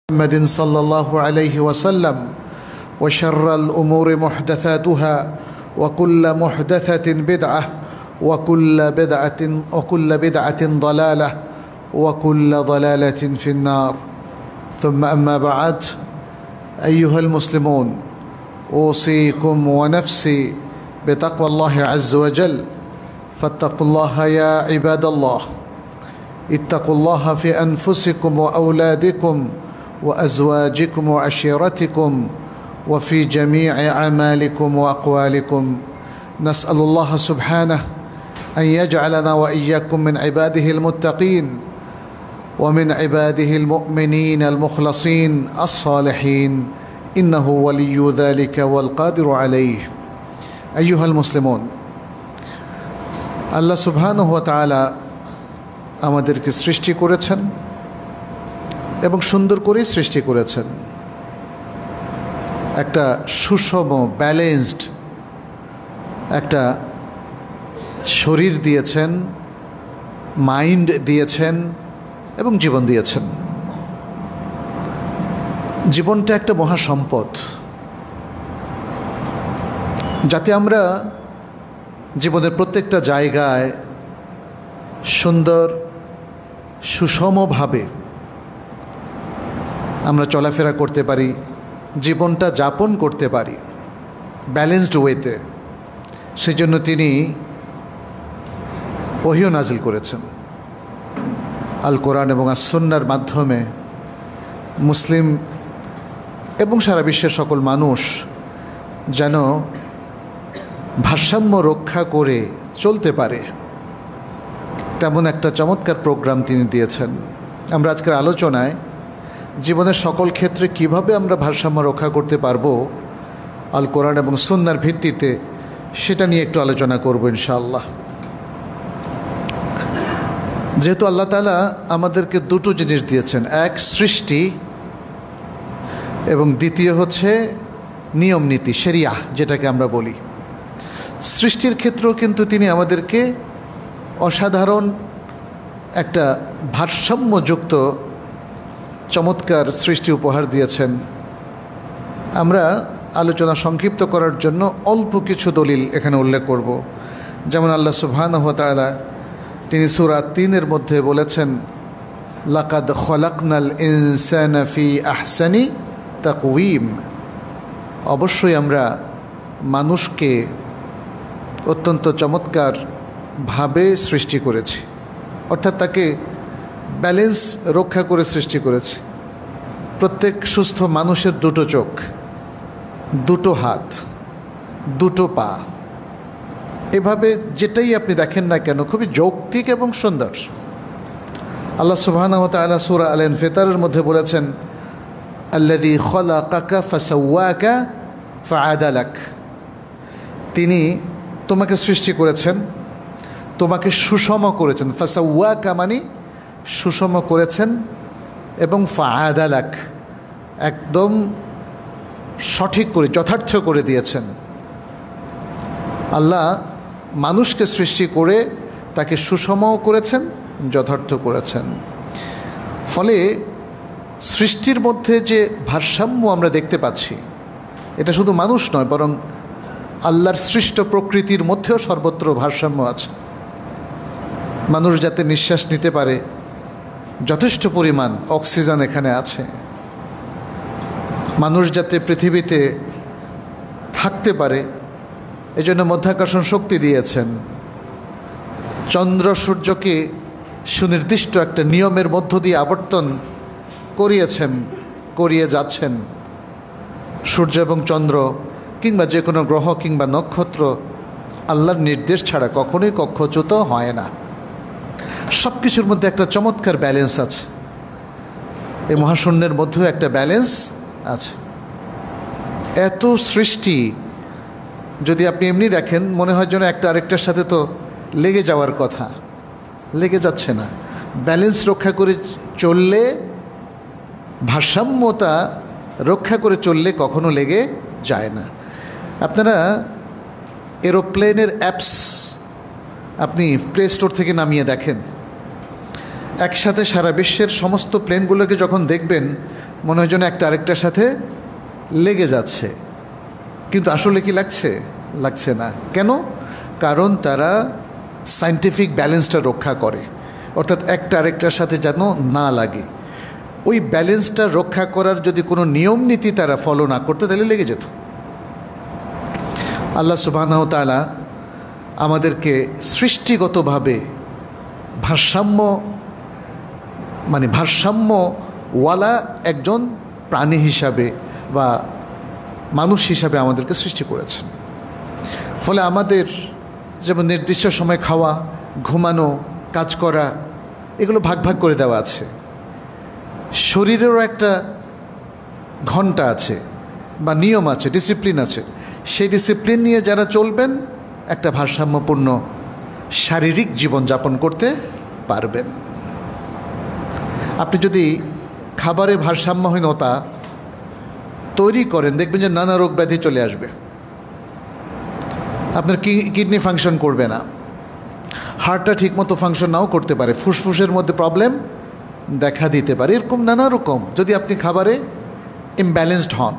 محمد صلى الله عليه وسلم وشر الأمور محدثاتها وكل محدثة بدعة وكل بدعة ضلالة وكل ضلالة في النار ثم أما بعد أيها المسلمون أوصيكم ونفسي بتقوى الله عز وجل فاتقوا الله يا عباد الله اتقوا الله في أنفسكم وأولادكم وأزواجكم وعشيرتكم وفي جميع أعمالكم وأقوالكم نسأل الله سبحانه أن يجعلنا وإياكم من عباده المتقين ومن عباده المؤمنين المخلصين الصالحين إنه ولي ذلك والقادر عليه أيها المسلمون আল্লাহ সুবহানাহু ওয়া তাআলা আমাদেরকে সৃষ্টি করেছেন এবং সুন্দর করেই সৃষ্টি করেছেন। একটা সুষম ব্যালেন্সড একটা শরীর দিয়েছেন, মাইন্ড দিয়েছেন এবং জীবন দিয়েছেন। জীবনটা একটা মহা সম্পদ, যাতে আমরা জীবনের প্রত্যেকটা জায়গায় সুন্দর সুষমভাবে আমরা চলাফেরা করতে পারি, জীবনটা যাপন করতে পারি ব্যালেন্সড ওয়েতে। সেজন্য তিনি ওহী নাজিল করেছেন আল কোরআন এবং আস সুন্নাহর মাধ্যমে মুসলিম এবং সারা বিশ্বের সকল মানুষ যেন ভারসাম্য রক্ষা করে চলতে পারে, তেমন একটা চমৎকার প্রোগ্রাম তিনি দিয়েছেন। আমরা আজকের আলোচনায় জীবনের সকল ক্ষেত্রে কিভাবে আমরা ভারসাম্য রক্ষা করতে পারবো আল কোরআন এবং সুন্নাহর ভিত্তিতে, সেটা নিয়ে একটু আলোচনা করব ইনশাআল্লাহ। যেহেতু আল্লাহ তাআলা আমাদেরকে দুটো জিনিস দিয়েছেন, এক সৃষ্টি এবং দ্বিতীয় হচ্ছে নিয়ম নীতি, শরিয়াহ যেটাকে আমরা বলি। সৃষ্টির ক্ষেত্রেও কিন্তু তিনি আমাদেরকে অসাধারণ একটা ভারসাম্যযুক্ত চমৎকার সৃষ্টি উপহার দিয়েছেন। আমরা আলোচনা সংক্ষিপ্ত করার জন্য অল্প কিছু দলিল এখানে উল্লেখ করব। যেমন আল্লাহ সুবহানাহু ওয়া তাআলা তিনি সূরা ৩-এর মধ্যে বলেছেন, লাকাদ খলাকনাল ইনসানা ফি আহসানি তাকওয়িম, অবশ্যই আমরা মানুষকে অত্যন্ত চমৎকারভাবে সৃষ্টি করেছি, অর্থাৎ তাকে ব্যালেন্স রক্ষা করে সৃষ্টি করেছি। প্রত্যেক সুস্থ মানুষের দুটো চোখ, দুটো হাত, দুটো পা, এভাবে যেটাই আপনি দেখেন না কেন খুবই যৌক্তিক এবং সুন্দর। আল্লাহ সুবহানাহু ওয়া তাআলা সূরা আল ইনফিতারের মধ্যে বলেছেন, আল্লাযী খালাকাকা ফাসাওয়াকা ফাআদালাক, তিনি তোমাকে সৃষ্টি করেছেন, তোমাকে সুষম করেছেন। ফাসাওয়াকা মানে সুষম করেছেন এবং ফাআদালাক একদম সঠিক করে যথার্থ করে দিয়েছেন। আল্লাহ মানুষকে সৃষ্টি করে তাকে সুষমও করেছেন, যথার্থ করেছেন। ফলে সৃষ্টির মধ্যে যে ভারসাম্য আমরা দেখতে পাচ্ছি, এটা শুধু মানুষ নয়, বরং আল্লাহর সৃষ্ট প্রকৃতির মধ্যেও সর্বত্র ভারসাম্য আছে। মানুষ যাতে নিঃশ্বাস নিতে পারে, যথেষ্ট পরিমাণ অক্সিজেন এখানে আছে। মানুষ যাতে পৃথিবীতে থাকতে পারে, এজন্য মধ্যাকর্ষণ শক্তি দিয়েছেন। চন্দ্র সূর্যকে সুনির্দিষ্ট একটা নিয়মের মধ্য দিয়ে আবর্তন করিয়েছেন, করিয়ে যাচ্ছেন। সূর্য এবং চন্দ্র কিংবা যে কোনো গ্রহ কিংবা নক্ষত্র আল্লাহর নির্দেশ ছাড়া কখনোই কক্ষচ্যুত হয় না। সব কিছুর মধ্যে একটা চমৎকার ব্যালেন্স আছে। এই মহাশূন্যের মধ্যেও একটা ব্যালেন্স আছে। এত সৃষ্টি যদি আপনি এমনি দেখেন, মনে হয় যেন একটা আরেকটার সাথে তো লেগে যাওয়ার কথা, লেগে যাচ্ছে না। ব্যালেন্স রক্ষা করে চললে, ভারসাম্যতা রক্ষা করে চললে কখনো লেগে যায় না। আপনারা এরোপ্লেনের অ্যাপস আপনি প্লে স্টোর থেকে নামিয়ে দেখেন, একসাথে সারা বিশ্বের সমস্ত প্লেনগুলোকে যখন দেখবেন মনে হয় যেন একটা আরেকটার সাথে লেগে যাচ্ছে, কিন্তু আসলে কি লাগছে? লাগছে না। কেন? কারণ তারা সায়েন্টিফিক ব্যালেন্সটা রক্ষা করে, অর্থাৎ একটা আরেকটার সাথে যেন না লাগে। ওই ব্যালেন্সটা রক্ষা করার যদি কোনো নিয়ম নীতি তারা ফলো না করতো তাহলে লেগে যেত। আল্লাহ সুবহানাহু ওয়া তাআলা আমাদেরকে সৃষ্টিগতভাবে ভারসাম্যওয়ালা একজন প্রাণী হিসাবে বা মানুষ হিসাবে আমাদেরকে সৃষ্টি করেছেন। ফলে আমাদের যেমন নির্দিষ্ট সময় খাওয়া, ঘুমানো, কাজ করা, এগুলো ভাগ ভাগ করে দেওয়া আছে। শরীরেরও একটা ঘন্টা আছে বা নিয়ম আছে, ডিসিপ্লিন আছে। সেই ডিসিপ্লিন নিয়ে যারা চলবেন একটা ভারসাম্যপূর্ণ শারীরিক জীবনযাপন করতে পারবেন। আপনি যদি খাবারে ভারসাম্যহীনতা তৈরি করেন, দেখবেন যে নানা রোগ ব্যাধি চলে আসবে। আপনার কিডনি ফাংশন করবে না, হার্টটা ঠিকমতো ফাংশন নাও করতে পারে, ফুসফুসের মধ্যে প্রবলেম দেখা দিতে পারে। এরকম নানা রকম যদি আপনি খাবারে ইমব্যালেন্সড হন,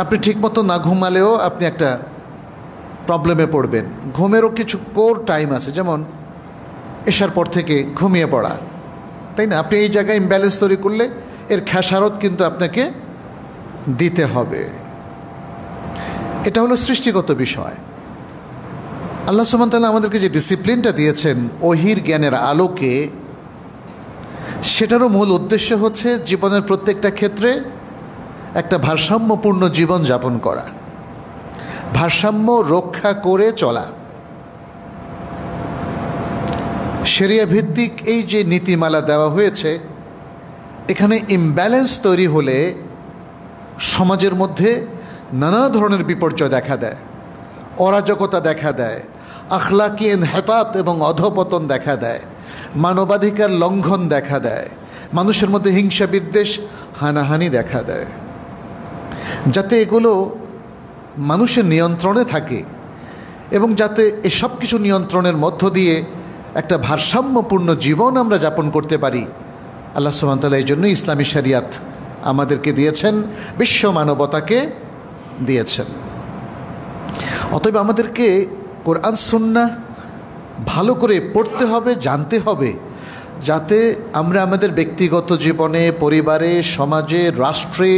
আপনি ঠিকমতো না ঘুমালেও আপনি একটা প্রবলেমে পড়বেন। ঘুমেরও কিছু কোর টাইম আছে, যেমন এশার পর থেকে ঘুমিয়ে পড়া, তাই না? আপনি এই জায়গায় ইমব্যালেন্স তৈরি করলে এর খেসারত কিন্তু আপনাকে দিতে হবে। এটা হলো সৃষ্টিগত বিষয়। আল্লাহ সুবহানাহু ওয়া তাআলা আমাদেরকে যে ডিসিপ্লিনটা দিয়েছেন ওহির জ্ঞানের আলোকে, সেটারও মূল উদ্দেশ্য হচ্ছে জীবনের প্রত্যেকটা ক্ষেত্রে একটা ভারসাম্যপূর্ণ জীবন যাপন করা, ভারসাম্য রক্ষা করে চলা। শরিয়া ভিত্তিক এই যে নীতিমালা দেওয়া হয়েছে, এখানে ইমব্যালেন্স তৈরি হলে সমাজের মধ্যে নানা ধরনের বিপর্যয় দেখা দেয়, অরাজকতা দেখা দেয়, আখলাকি ইনহিতাত এবং অধপতন দেখা দেয়, মানবাধিকার লঙ্ঘন দেখা দেয়, মানুষের মধ্যে হিংসা বিদ্বেষ হানাহানি দেখা দেয়। যাতে এগুলো মানুষের নিয়ন্ত্রণে থাকে এবং যাতে এসব কিছু নিয়ন্ত্রণের মধ্য দিয়ে একটা ভারসাম্যপূর্ণ জীবন আমরা যাপন করতে পারি, আল্লাহ সুবহানাহু ওয়া তাআলা এই জন্য ইসলামী শরিয়াত আমাদেরকে দিয়েছেন, বিশ্ব মানবতাকে দিয়েছেন। অতএব আমাদেরকে কোরআন সুন্নাহ ভালো করে পড়তে হবে, জানতে হবে, যাতে আমরা আমাদের ব্যক্তিগত জীবনে, পরিবারে, সমাজে, রাষ্ট্রে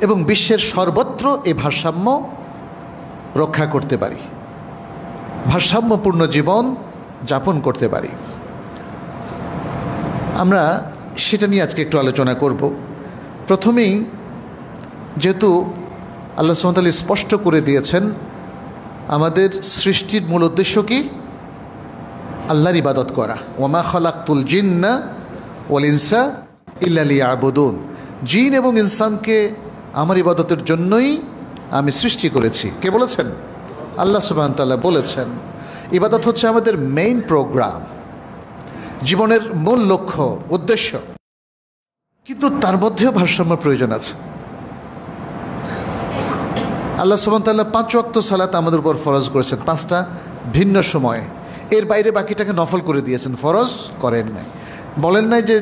এবং বিশ্বের সর্বত্র এই ভারসাম্য রক্ষা করতে পারি, ভারসাম্যপূর্ণ জীবন যাপন করতে পারি। আমরা সেটা নিয়ে আজকে একটু আলোচনা করব। প্রথমেই যেহেতু আল্লাহ সুবহানাহু ওয়া তাআলা স্পষ্ট করে দিয়েছেন আমাদের সৃষ্টির মূল উদ্দেশ্য কি? আল্লাহর ইবাদত করা। ওয়ামা খালাকতুল জিন্না ওয়াল ইনসা ইল্লা লিয়াবুদুন। জিন এবং ইনসানকে আমার ইবাদতের জন্যই আমি সৃষ্টি করেছি। কে বলেছেন? আল্লাহ সুবহানাহু ওয়া তাআলা বলেছেন। ইবাদত হচ্ছে আমাদের মেইন প্রোগ্রাম, জীবনের মূল লক্ষ্য, উদ্দেশ্য। কিন্তু তার মধ্যেও ভারসাম্য প্রয়োজন আছে। আল্লাহ সুবহানাহু ওয়া তাআলা 5 ওয়াক্ত সালাত আমাদের উপর ফরজ করেছেন, 5টা ভিন্ন সময়ে। এর বাইরে বাকিটাকে নফল করে দিয়েছেন, ফরজ করেন নাই। বলেন নাই যে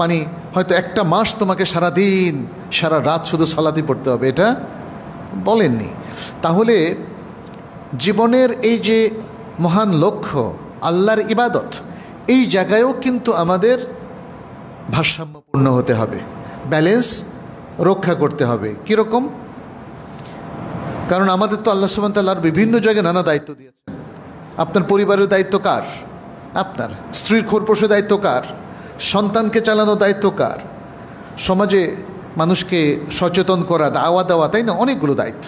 মানে হয়তো একটা মাস তোমাকে সারা দিন সারা রাত শুধু সালাতই পড়তে হবে, এটা বলেননি। তাহলে জীবনের এই যে মহান লক্ষ্য আল্লাহর ইবাদত, এই জায়গায়ও কিন্তু আমাদের ভারসাম্যপূর্ণ হতে হবে, ব্যালেন্স রক্ষা করতে হবে। কীরকম? কারণ আমাদের তো আল্লাহ সুবহানাহু ওয়া তাআলার বিভিন্ন জায়গায় নানা দায়িত্ব দিয়েছেন। আপনার পরিবারের দায়িত্ব কার? আপনার। স্ত্রীর খোরপোশের দায়িত্ব কার? সন্তানকে চালানোর দায়িত্ব কার? সমাজে মানুষকে সচেতন করা, দাওয়া দেওয়া, তাই না? অনেকগুলো দায়িত্ব।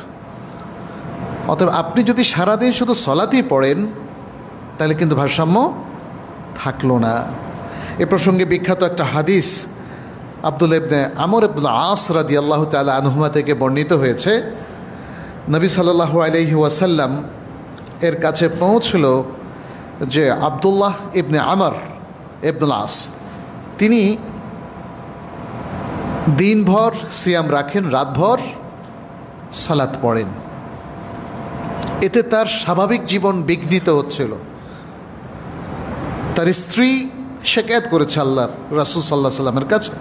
অতএব আপনি যদি সারাদিন শুধু সলাতেই পড়েন তাহলে কিন্তু ভারসাম্য থাকলো না। এ প্রসঙ্গে বিখ্যাত একটা হাদিস আব্দুল্লাহ ইবনে আমর ইবনুল আস রাদিয়াল্লাহু তাআলা আনহুমা থেকে বর্ণিত হয়েছে। নবী সাল্লাল্লাহু আলাইহি ওয়াসাল্লাম এর কাছে পৌঁছল যে আব্দুল্লাহ ইবনে আমর ইবনুল আস তিনি দিনভর সিয়াম রাখেন, রাতভর সালাত পড়েন। এতে তার স্বাভাবিক জীবন বিঘ্নিত হচ্ছিল। তার স্ত্রী শিকায়ত করেছে আল্লাহর রাসূল সাল্লাল্লাহু আলাইহি ওয়াসাল্লামের কাছে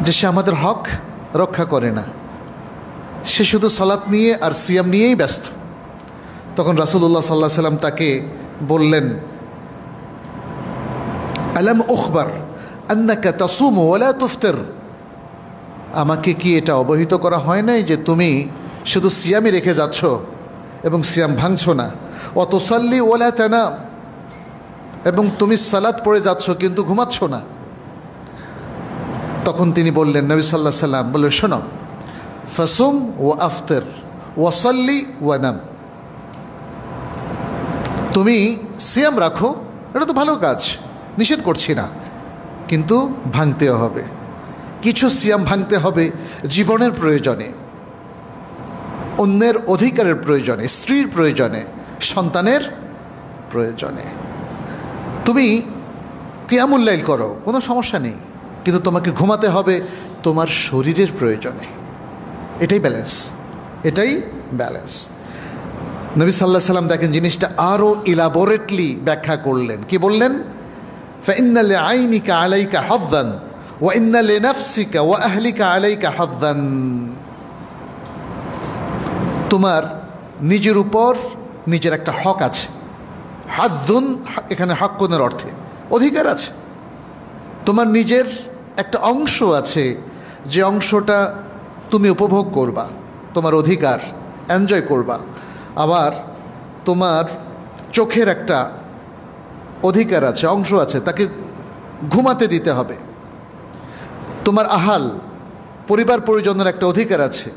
যে সে আমাদের হক রক্ষা করে না, সে শুধু সালাত নিয়ে আর সিয়াম নিয়েই ব্যস্ত। তখন রাসূলুল্লাহ সাল্লাল্লাহু আলাইহি সাল্লাম তাকে বললেন, আলাম উখবার আন্নাকা তাসুমু ওয়ালা তুফতির, আমাকে কি এটা অবহিত করা হয় নাই যে তুমি শুধু সিয়ামই রেখে যাচ্ছ এবং সিয়াম ভাঙছো না, ওয়া তুসাল্লি ওয়ালা তানাম, এবং তুমি সালাত পড়ে যাচ্ছ কিন্তু ঘুমাচ্ছ না। তখন তিনি বললেন, নবী সাল্লাল্লাহু আলাইহি সাল্লাম বললেন, শোনো, ফাসুম ওয়া আফতির ওয়া সাল্লি ওয়া নাম, তুমি সিয়াম রাখো, এটা তো ভালো কাজ, নিষেধ করছি না, কিন্তু ভাঙতেও হবে। কিছু সিয়াম ভাঙতে হবে জীবনের প্রয়োজনে, অন্যের অধিকারের প্রয়োজনে, স্ত্রীর প্রয়োজনে, সন্তানের প্রয়োজনে। তুমি কিয়ামুল লাইল করো, কোনো সমস্যা নেই, কিন্তু তোমাকে ঘুমাতে হবে তোমার শরীরের প্রয়োজনে। এটাই ব্যালেন্স, এটাই ব্যালেন্স। নবী সাল্লাল্লাহু আলাইহি সাল্লাম দেখেন জিনিসটা আরও ইলাবোরেটলি ব্যাখ্যা করলেন। কি বললেন? ফাইন্না লিআইনিকা আলাইকা হাযযান ওয়া ইন্না লিনাফসিকা ওয়া আহলিকা আলাইকা হাযযান, তোমার নিজের উপর নিজের একটা হক আছে। হাযযুন এখানে হাক্কুনের অর্থে অধিকার আছে। তোমার নিজের একটা অংশ আছে, যে অংশটা তুমি উপভোগ করবা, তোমার অধিকার, এনজয় করবা। আবার তোমার চোখের একটা অধিকার আছে, অংশ আছে, তাকে ঘুমাতে দিতে হবে। তোমার আহাল, পরিবার পরিজনের একটা অধিকার আছে,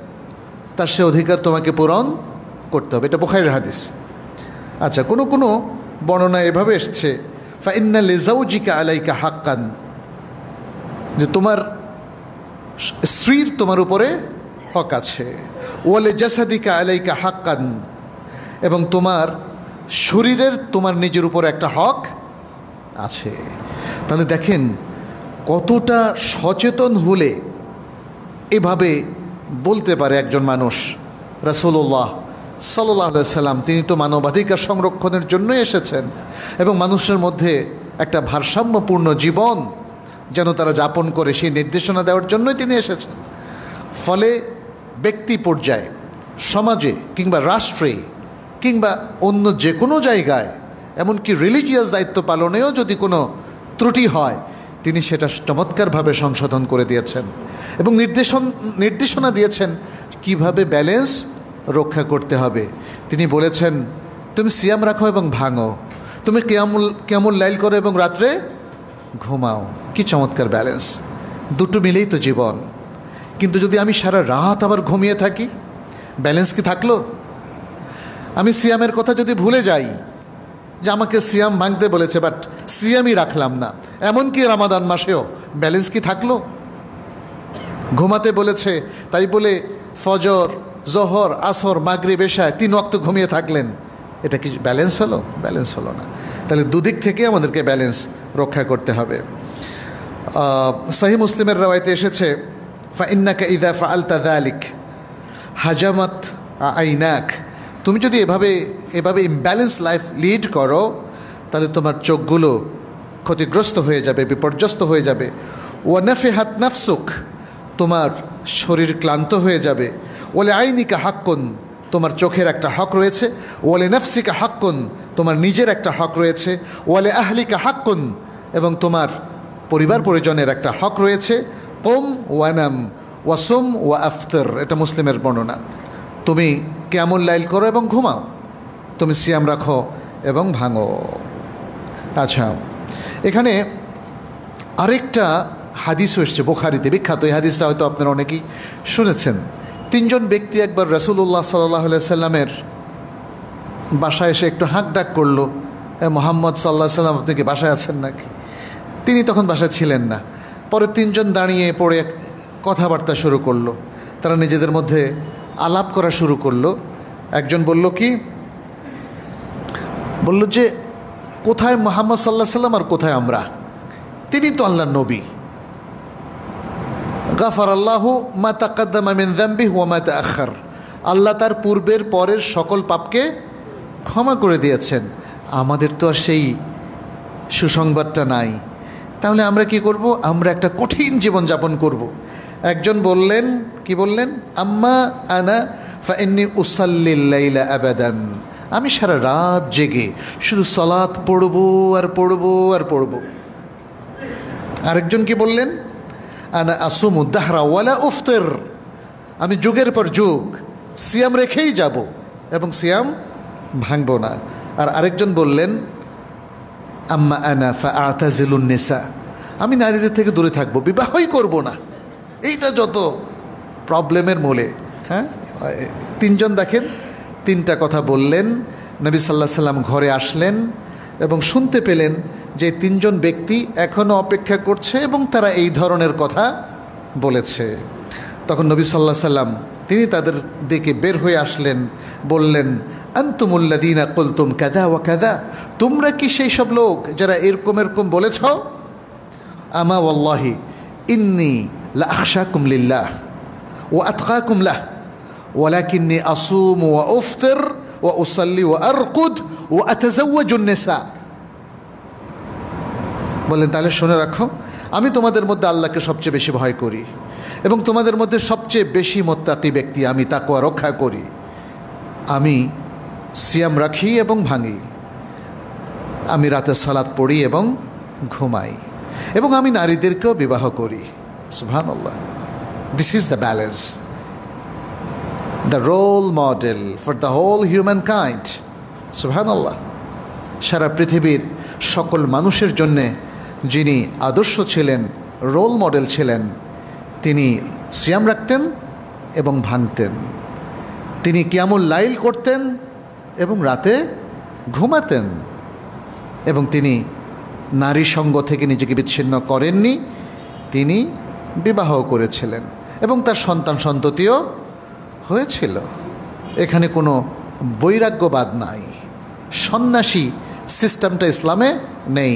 তার সে অধিকার তোমাকে পূরণ করতে হবে। এটা বুখারীর হাদিস। আচ্ছা, কোনো কোনো বর্ণনা এভাবে এসছে, ফাইন্না লিজাউজিকা আলাইকা হাক্কান, যে তোমার স্ত্রীর তোমার উপরে হক আছে। ওয়ালে জাসাদিকা আলাইকা হাক্কান, এবং তোমার শরীরের তোমার নিজের উপরে একটা হক আছে। তাহলে দেখেন কতটা সচেতন হলে এভাবে বলতে পারে একজন মানুষ। রাসূলুল্লাহ সাল্লাল্লাহু আলাইহি সাল্লাম তিনি তো মানবাধিকার সংরক্ষণের জন্যই এসেছেন, এবং মানুষের মধ্যে একটা ভারসাম্যপূর্ণ জীবন যেন তারা যাপন করে সেই নির্দেশনা দেওয়ার জন্যই তিনি এসেছেন। ফলে ব্যক্তি পর্যায়ে, সমাজে কিংবা রাষ্ট্রে কিংবা অন্য যে কোনো জায়গায়, এমনকি রিলিজিয়াস দায়িত্ব পালনেও যদি কোনো ত্রুটি হয়, তিনি সেটা চমৎকারভাবে সংশোধন করে দিয়েছেন এবং নির্দেশনা দিয়েছেন কিভাবে ব্যালেন্স রক্ষা করতে হবে। তিনি বলেছেন, তুমি সিয়াম রাখো এবং ভাঙো, তুমি কিয়ামুল লাইল করো এবং রাত্রে ঘুমাও। কি চমৎকার ব্যালেন্স! দুটো মিলেই তো জীবন। কিন্তু যদি আমি সারা রাত আবার ঘুমিয়ে থাকি, ব্যালেন্স কি থাকলো? আমি সিয়ামের কথা যদি ভুলে যাই, যে আমাকে সিয়াম ভাঙতে বলেছে বাট সিয়ামই রাখলাম না, এমনকি রমাদান মাসেও, ব্যালেন্স কি থাকলো? ঘুমাতে বলেছে তাই বলে ফজর, জোহর, আসর, মাগরিব, এশায় 3 ওয়াক্ত ঘুমিয়ে থাকলেন, এটা কি ব্যালেন্স হলো? ব্যালেন্স হলো না। তাহলে দুদিক থেকে আমাদেরকে ব্যালেন্স রক্ষা করতে হবে। সহিহ মুসলিমের রাওয়ায়াতে এসেছে, ফাইন্নাকা ইযা ফাআলতা যালিক হাজামাত আইনাক, তুমি যদি এভাবে ইমব্যালেন্স লাইফ লিড করো, তাহলে তোমার চোখগুলো ক্ষতিগ্রস্ত হয়ে যাবে, বিপর্যস্ত হয়ে যাবে। ওয়া নাফিহাত নাফসুক, তোমার শরীর ক্লান্ত হয়ে যাবে। ওয়ালে আইনিকা হাক্কুন, তোমার চোখের একটা হক রয়েছে। ওয়ালে নাফসিকা হাক্কুন, তোমার নিজের একটা হক রয়েছে। ওয়ালে আহলিকা হাক্কুন, এবং তোমার পরিবার পরিজনের একটা হক রয়েছে। কুম ওয়ানাম ওয়াসুম ওয়া আফতির, এটা মুসলিমের বর্ণনা। তুমি কিয়ামুল লাইল করো এবং ঘুমাও, তুমি সিয়াম রাখো এবং ভাঙো। আচ্ছা, এখানে আরেকটা হাদিসও এসছে বুখারীতে, বিখ্যাত এই হাদিসটা হয়তো আপনারা অনেকেই শুনেছেন। 3 জন ব্যক্তি একবার রাসূলুল্লাহ সাল্লাল্লাহু আলাইহি সাল্লামের বাসায় এসে একটু হাঁক ডাক করলো, মুহাম্মদ সাল্লাল্লাহু আলাইহি সাল্লাম আপনি কি বাসায় আছেন নাকি? তিনি তখন বাসায় ছিলেন না। পরে 3 জন দাঁড়িয়ে পড়ে কথাবার্তা শুরু করলো, তারা নিজেদের মধ্যে আলাপ করা শুরু করলো। একজন বলল কি, বলল যে কোথায় মুহাম্মদ সাল্লাল্লাহু আলাইহি সাল্লাম আর কোথায় আমরা? তিনি তো আল্লাহর নবী। গাফারাল্লাহু মা তাকাদ্দামা মিন যামবিহি ওয়া মা তাআখার, আল্লাহ তার পূর্বের পরের সকল পাপকে ক্ষমা করে দিয়েছেন। আমাদের তো আর সেই সুসংবাদটা নাই। তাহলে আমরা কি করব? আমরা একটা কঠিন জীবন যাপন করব। একজন বললেন, কি বললেন? আম্মা আনা ফাইন্নী উসাল্লিল লাইলা আবাদান, আমি সারা রাত জেগে শুধু সালাত পড়বো আর পড়বো আর পড়বো। আরেকজন কি বললেন? আনা আসুমু দাহরা ওয়ালা উফতির, আমি যুগের পর যুগ সিয়াম রেখেই যাব এবং সিয়াম ভাঙব না। আর আরেকজন বললেন আম্মা আনা ফাআতাজিলুন নিসা, আমি নারীদের থেকে দূরে থাকবো, বিবাহই করব না। এইটা যত প্রবলেমের মূলে। হ্যাঁ, তিনজন দেখেন তিনটা কথা বললেন। নবী সাল্লাল্লাহু আলাইহি সাল্লাম ঘরে আসলেন এবং শুনতে পেলেন যে তিনজন ব্যক্তি এখনও অপেক্ষা করছে এবং তারা এই ধরনের কথা বলেছে। তখন নবী সাল্লাল্লাহু আলাইহি সাল্লাম তিনি তাদের দিকে বের হয়ে আসলেন, বললেন আনতুমুল্লাযীনা কুলতুম কাযা ওয়া কাযা, তোমরা কি সেই সব লোক যারা এরকম এরকম বলেছ? আমা ওয়াল্লাহি ইন্নী লা আখশাকুম লিল্লাহ ওয়া আতকাকুম লাহ ওয়ালাকিন্নী আসুম ওয়া উফতির ওয়া উসাল্লি ওয়া আরকুদ ওয়া আতাজাওয়াজুন নিসা। বললেন তাহলে শুনে রাখো, আমি তোমাদের মধ্যে আল্লাহকে সবচেয়ে বেশি ভয় করি এবং তোমাদের মধ্যে সবচেয়ে বেশি মুত্তাকি ব্যক্তি, আমি তাকওয়া রক্ষা করি। আমি সিয়াম রাখি এবং ভাঙি, আমি রাতে সালাত পড়ি এবং ঘুমাই, এবং আমি নারীদেরকেও বিবাহ করি। সুবহানাল্লাহ, this is the balance, the role model for the whole humankind. সুবহানাল্লাহ, সারা পৃথিবীর সকল মানুষের জন্যে যিনি আদর্শ ছিলেন, রোল মডেল ছিলেন, তিনি সিয়াম রাখতেন এবং ভাঙতেন। তিনি কিয়ামুল লাইল করতেন এবং রাতে ঘুমাতেন, এবং তিনি নারী সঙ্গ থেকে নিজেকে বিচ্ছিন্ন করেননি। তিনি বিবাহ করেছিলেন এবং তার সন্তান সন্ততিও হয়েছিল। এখানে কোনো বৈরাগ্যবাদ নাই, সন্ন্যাসী সিস্টেমটা ইসলামে নেই।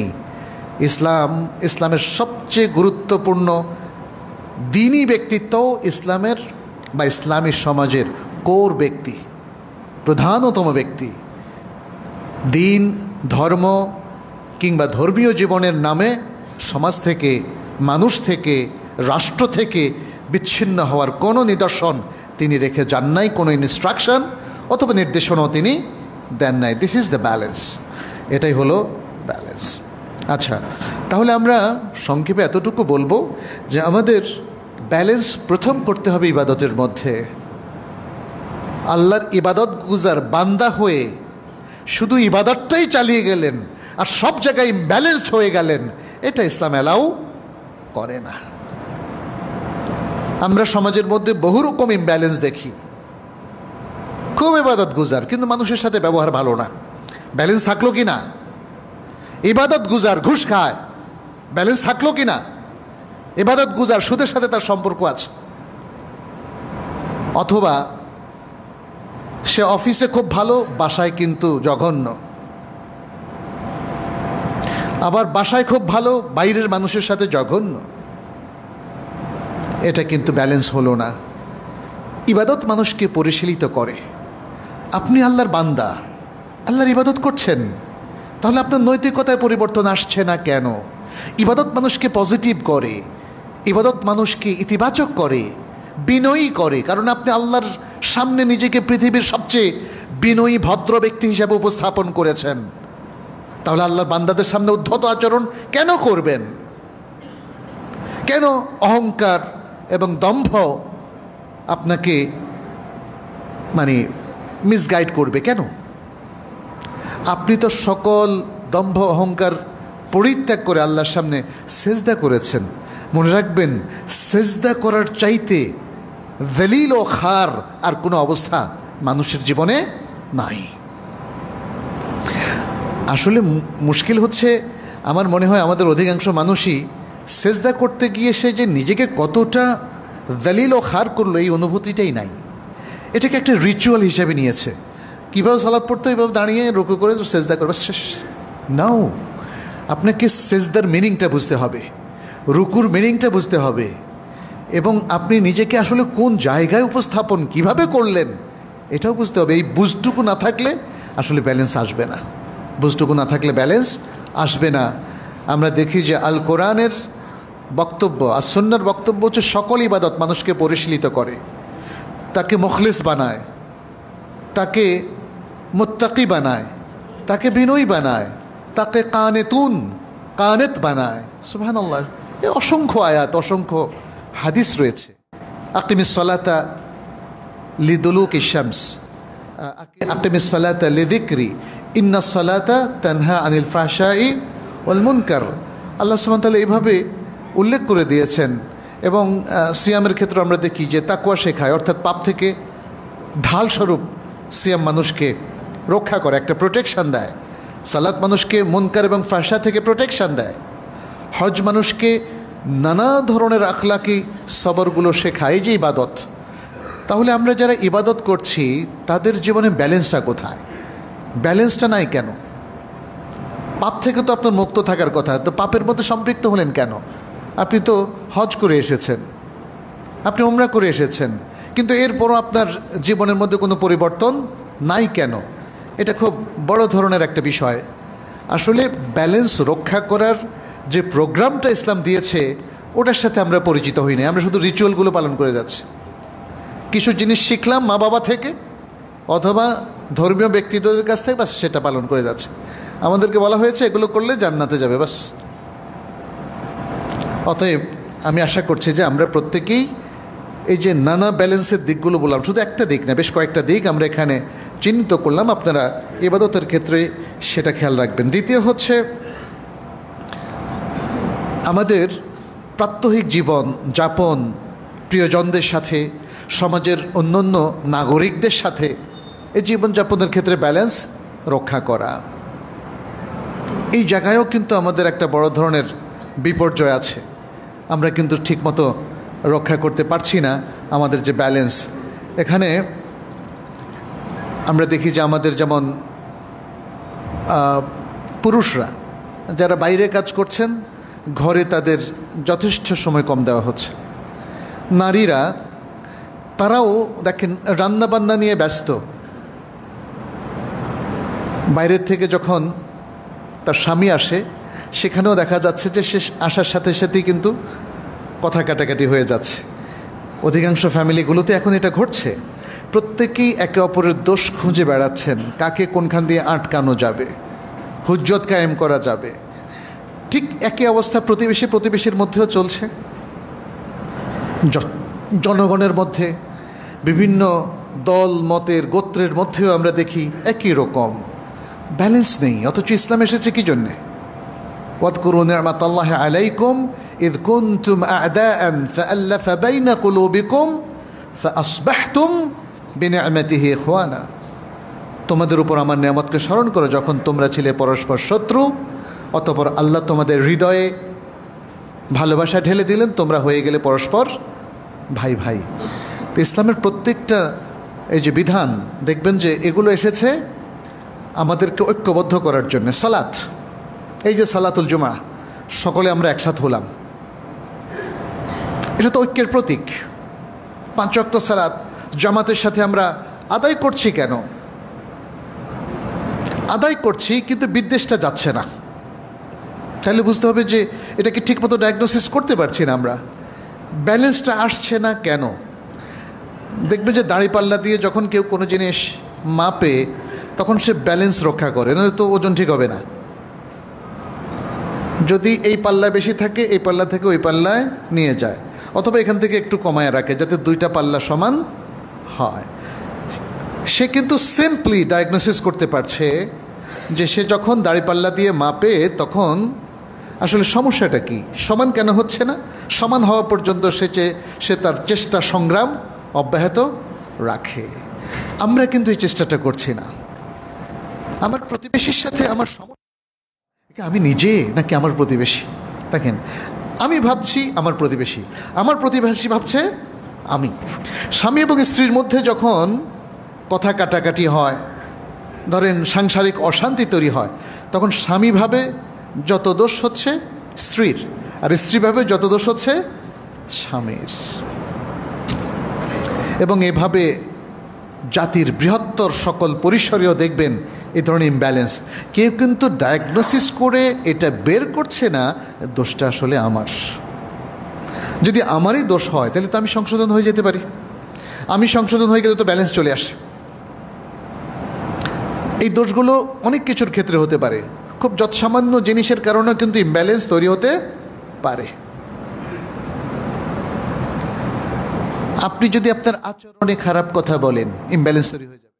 ইসলামের সবচেয়ে গুরুত্বপূর্ণ দিনী ব্যক্তিত্বও ইসলামের বা ইসলামী সমাজের কোর ব্যক্তি, প্রধানতম ব্যক্তি। দিন, ধর্ম কিংবা ধর্মীয় জীবনের নামে সমাজ থেকে, মানুষ থেকে, রাষ্ট্র থেকে বিচ্ছিন্ন হওয়ার কোনো নিদর্শন তিনি রেখে যান নাই, কোনো ইনস্ট্রাকশন অথবা নির্দেশনাও তিনি দেন নাই। দিস ইজ দ্য ব্যালেন্স, এটাই হলো ব্যালেন্স। আচ্ছা, তাহলে আমরা সংক্ষেপে এতটুকু বলবো যে আমাদের ব্যালেন্স প্রথম করতে হবে ইবাদতের মধ্যে। আল্লাহর ইবাদত গুজার বান্দা হয়ে শুধু ইবাদতটাই চালিয়ে গেলেন আর সব জায়গায় ইমব্যালেন্সড হয়ে গেলেন, এটা ইসলাম অ্যালাউ করে না। আমরা সমাজের মধ্যে বহু রকম ইমব্যালেন্স দেখি। খুব ইবাদত গুজার কিন্তু মানুষের সাথে ব্যবহার ভালো না, ব্যালেন্স থাকলো কি না? ইবাদত গুজার ঘুষ খায়, ব্যালেন্স থাকলো কি না? ইবাদত গুজার সুদের সাথে তার সম্পর্ক আছে, অথবা সে অফিসে খুব ভালো, বাসায় কিন্তু জঘন্য, আবার বাসায় খুব ভালো, বাইরের মানুষের সাথে জঘন্য। এটা কিন্তু ব্যালেন্স হলো না। ইবাদত মানুষকে পরিশীলিত করে। আপনি আল্লাহর বান্দা, আল্লাহর ইবাদত করছেন, তাহলে আপনার নৈতিকতায় পরিবর্তন আসছে না কেন? ইবাদত মানুষকে পজিটিভ করে, ইবাদত মানুষকে ইতিবাচক করে, বিনয়ী করে। কারণ আপনি আল্লাহর সামনে নিজেকে পৃথিবীর সবচেয়ে বিনয়ী ভদ্র ব্যক্তি হিসাবে উপস্থাপন করেছেন, তাহলে আল্লাহর বান্দাদের সামনে উদ্ধত আচরণ কেন করবেন? কেন অহংকার এবং দম্ভ আপনাকে মিসগাইড করবে? কেন? আপনি তো সকল দম্ভ অহংকার পরিত্যাগ করে আল্লাহর সামনে সেজদা করেছেন। মনে রাখবেন, সেজদা করার চাইতে দলিল ও খার আর কোনো অবস্থা মানুষের জীবনে নাই। আসলে মুশকিল হচ্ছে, আমার মনে হয় আমাদের অধিকাংশ মানুষই সেজদা করতে গিয়ে সে যে নিজেকে কতটা দলিল ও খার করলো এই অনুভূতিটাই নাই। এটাকে একটা রিচুয়াল হিসেবে নিয়েছে। কীভাবে সালাত পড়তে, এইভাবে দাঁড়িয়ে রুকু করে সেজদা করবে, শেষ। নাও, আপনাকে সেজদার মিনিংটা বুঝতে হবে, রুকুর মিনিংটা বুঝতে হবে, এবং আপনি নিজেকে আসলে কোন জায়গায় উপস্থাপন কিভাবে করলেন এটাও বুঝতে হবে। এই বুঝটুকু না থাকলে আসলে ব্যালেন্স আসবে না, বুঝটুকু না থাকলে ব্যালেন্স আসবে না। আমরা দেখি যে আল কোরআনের বক্তব্য আর সুন্নাহর বক্তব্য হচ্ছে সকল ইবাদত মানুষকে পরিশীলিত করে, তাকে মুখলিস বানায়, তাকে মুত্তাকি বানায়, তাকে বিনয়ী বানায়, তাকে কানেত বানায়। সুবহানাল্লাহ, এই অসংখ্য আয়াত, অসংখ্য হাদিস রয়েছে। আকিমিস সালাতা লিদুলুকি শামস, আকিমিস সালাতা লিযিকরি, ইন্নাস সালাতা তানহা আনিল ফাহশাই ওয়াল মুনকার। আল্লাহ সুবহানাহু ওয়া তাআলা এইভাবে উল্লেখ করে দিয়েছেন। এবং সিয়ামের ক্ষেত্রে আমরা দেখি যে তাকওয়া শেখায়, অর্থাৎ পাপ থেকে ঢালস্বরূপ সিয়াম মানুষকে রক্ষা করে, একটা প্রোটেকশান দেয়। সালাত মানুষকে মুনকার এবং ফাহশা থেকে প্রোটেকশান দেয়। হজ মানুষকে নানা ধরনের আখলাকি সবরগুলো শেখায়, এই যে ইবাদত। তাহলে আমরা যারা ইবাদত করছি তাদের জীবনে ব্যালেন্সটা কোথায়? ব্যালেন্সটা নাই কেন? পাপ থেকে তো আপনার মুক্ত থাকার কথা, তো পাপের মধ্যে সম্পৃক্ত হলেন কেন? আপনি তো হজ করে এসেছেন, আপনি উমরা করে এসেছেন, কিন্তু এরপরও আপনার জীবনের মধ্যে কোনো পরিবর্তন নাই কেন? এটা খুব বড় ধরনের একটা বিষয়। আসলে ব্যালেন্স রক্ষা করার যে প্রোগ্রামটা ইসলাম দিয়েছে ওটার সাথে আমরা পরিচিত হই না। আমরা শুধু রিচুয়ালগুলো পালন করে যাচ্ছি। কিছু জিনিস শিখলাম মা বাবা থেকে অথবা ধর্মীয় ব্যক্তিত্বদের কাছ থেকে, বাস সেটা পালন করে যাচ্ছে। আমাদেরকে বলা হয়েছে এগুলো করলে জান্নাতে যাবে, বাস। অতএব আমি আশা করছি যে আমরা প্রত্যেকেই এই যে নানা ব্যালেন্সের দিকগুলো বললাম, শুধু একটা দিক না, বেশ কয়েকটা দিক আমরা এখানে চিহ্নিত করলাম। আপনারা ইবাদতের ক্ষেত্রে সেটা খেয়াল রাখবেন। দ্বিতীয় হচ্ছে আমাদের প্রাত্যহিক জীবন যাপন, প্রিয়জনদের সাথে, সমাজের অন্যান্য নাগরিকদের সাথে এই জীবনযাপনের ক্ষেত্রে ব্যালেন্স রক্ষা করা। এই জায়গায়ও কিন্তু আমাদের একটা বড় ধরনের বিপর্যয় আছে। আমরা কিন্তু ঠিকমতো রক্ষা করতে পারছি না আমাদের যে ব্যালেন্স। এখানে আমরা দেখি যে আমাদের যেমন পুরুষরা যারা বাইরে কাজ করছেন, ঘরে তাদের যথেষ্ট সময় কম দেওয়া হচ্ছে। নারীরা তারাও দেখেন রান্নাবান্না নিয়ে ব্যস্ত। বাইরের থেকে যখন তার স্বামী আসে সেখানেও দেখা যাচ্ছে যে সে আসার সাথে সাথেই কিন্তু কথা কাটাকাটি হয়ে যাচ্ছে। অধিকাংশ ফ্যামিলিগুলোতে এখন এটা ঘটছে। প্রত্যেকেই একে অপরের দোষ খুঁজে বেড়াচ্ছেন, কাকে কোনখান দিয়ে আটকানো যাবে, হুজ্জত কায়েম করা যাবে। ঠিক একই অবস্থা প্রতিবেশীর মধ্যেও চলছে। জনগণের মধ্যে, বিভিন্ন দল মতের গোত্রের মধ্যেও আমরা দেখি একই রকম ব্যালেন্স নেই। অথচ ইসলাম এসেছে কী জন্যে? ওয়াদকুরু নি'মাতাল্লাহি আলাইকুম ইয কুনতুম আ'দাআন ফাআল্লাফা বাইনা কুলুবিকুম ফাআসবাহতুম বিনি'মাতিহি ইখওয়ানা। তোমাদের উপর আমার নিয়ামতকে স্মরণ করো, যখন তোমরা ছিলে পরস্পর শত্রু, অতঃপর আল্লাহ তোমাদের হৃদয়ে ভালোবাসা ঢেলে দিলেন, তোমরা হয়ে গেলে পরস্পর ভাই ভাই। তো ইসলামের প্রত্যেকটা এই যে বিধান দেখবেন যে এগুলো এসেছে আমাদেরকে ঐক্যবদ্ধ করার জন্য। সালাত, এই যে সালাতুল জুমা, সকলে আমরা একসাথে হলাম, এটা তো ঐক্যের প্রতীক। 5 ওয়াক্ত সালাত জামাতের সাথে আমরা আদায় করছি কেন? আদায় করছি কিন্তু বিদ্বেষটা যাচ্ছে না। তাহলে বুঝতে হবে যে এটাকে ঠিকমতো ডায়াগনোসিস করতে পারছি না আমরা, ব্যালেন্সটা আসছে না কেন? দেখবে যে দাঁড়িপাল্লা দিয়ে যখন কেউ কোনো জিনিস মাপে তখন সে ব্যালেন্স রক্ষা করে, নয়তো তো ওজন ঠিক হবে না। যদি এই পাল্লায় বেশি থাকে এই পাল্লা থেকে ওই পাল্লায় নিয়ে যায়, অথবা এখান থেকে একটু কমায় রাখে যাতে দুইটা পাল্লা সমান হয়। সে কিন্তু সিম্পলি ডায়াগনোসিস করতে পারছে যে সে যখন দাঁড়িপাল্লা দিয়ে মাপে তখন আসলে সমস্যাটা কি, সমান কেন হচ্ছে না। সমান হওয়া পর্যন্ত সে তার চেষ্টা সংগ্রাম অব্যাহত রাখে। আমরা কিন্তু এই চেষ্টাটা করছি না। আমার প্রতিবেশীর সাথে আমার সমস্যা আমি নিজে নাকি আমার প্রতিবেশী? দেখেন, আমি ভাবছি আমার প্রতিবেশী ভাবছে আমি। স্বামী এবং স্ত্রীর মধ্যে যখন কথা কাটাকাটি হয়, ধরেন সাংসারিক অশান্তি তৈরি হয়, তখন স্বামী ভাবে যত দোষ হচ্ছে স্ত্রীর, আর স্ত্রী ভাবে যত দোষ হচ্ছে স্বামীর। এবং এভাবে জাতির বৃহত্তর সকল পরিসরেও দেখবেন এই ধরনের ইমব্যালেন্স। কেউ কিন্তু ডায়াগনোসিস করে এটা বের করছে না দোষটা আসলে আমার। যদি আমারই দোষ হয় তাহলে তো আমি সংশোধন হয়ে যেতে পারি, আমি সংশোধন হয়ে গেলে তো ব্যালেন্স চলে আসে। এই দোষগুলো অনেক কিছুর ক্ষেত্রে হতে পারে, খুব যৎসামান্য জিনিসের কারণেও কিন্তু ইমব্যালেন্স তৈরি হতে পারে। আপনি যদি আপনার আচরণে খারাপ কথা বলেন, ইমব্যালেন্স তৈরি হয়ে যাবে।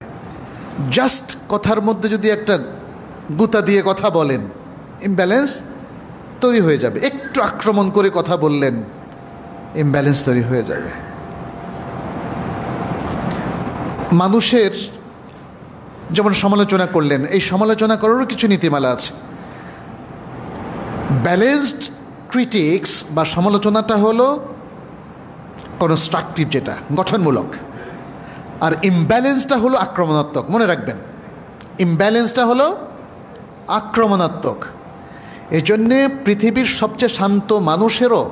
জাস্ট কথার মধ্যে যদি একটা গুতা দিয়ে কথা বলেন, ইমব্যালেন্স তৈরি হয়ে যাবে। একটু আক্রমণ করে কথা বললেন, ইমব্যালেন্স তৈরি হয়ে যাবে। মানুষের যেমন সমালোচনা করলেন, এই সমালোচনা করারও কিছু নীতিমালা আছে। ব্যালেন্সড ক্রিটিক্স বা সমালোচনাটা হলো কনস্ট্রাকটিভ, যেটা গঠনমূলক, আর ইমব্যালেন্সটা হলো আক্রমণাত্মক। মনে রাখবেন, ইমব্যালেন্সটা হলো আক্রমণাত্মক। এই জন্যে পৃথিবীর সবচেয়ে শান্ত মানুষেরও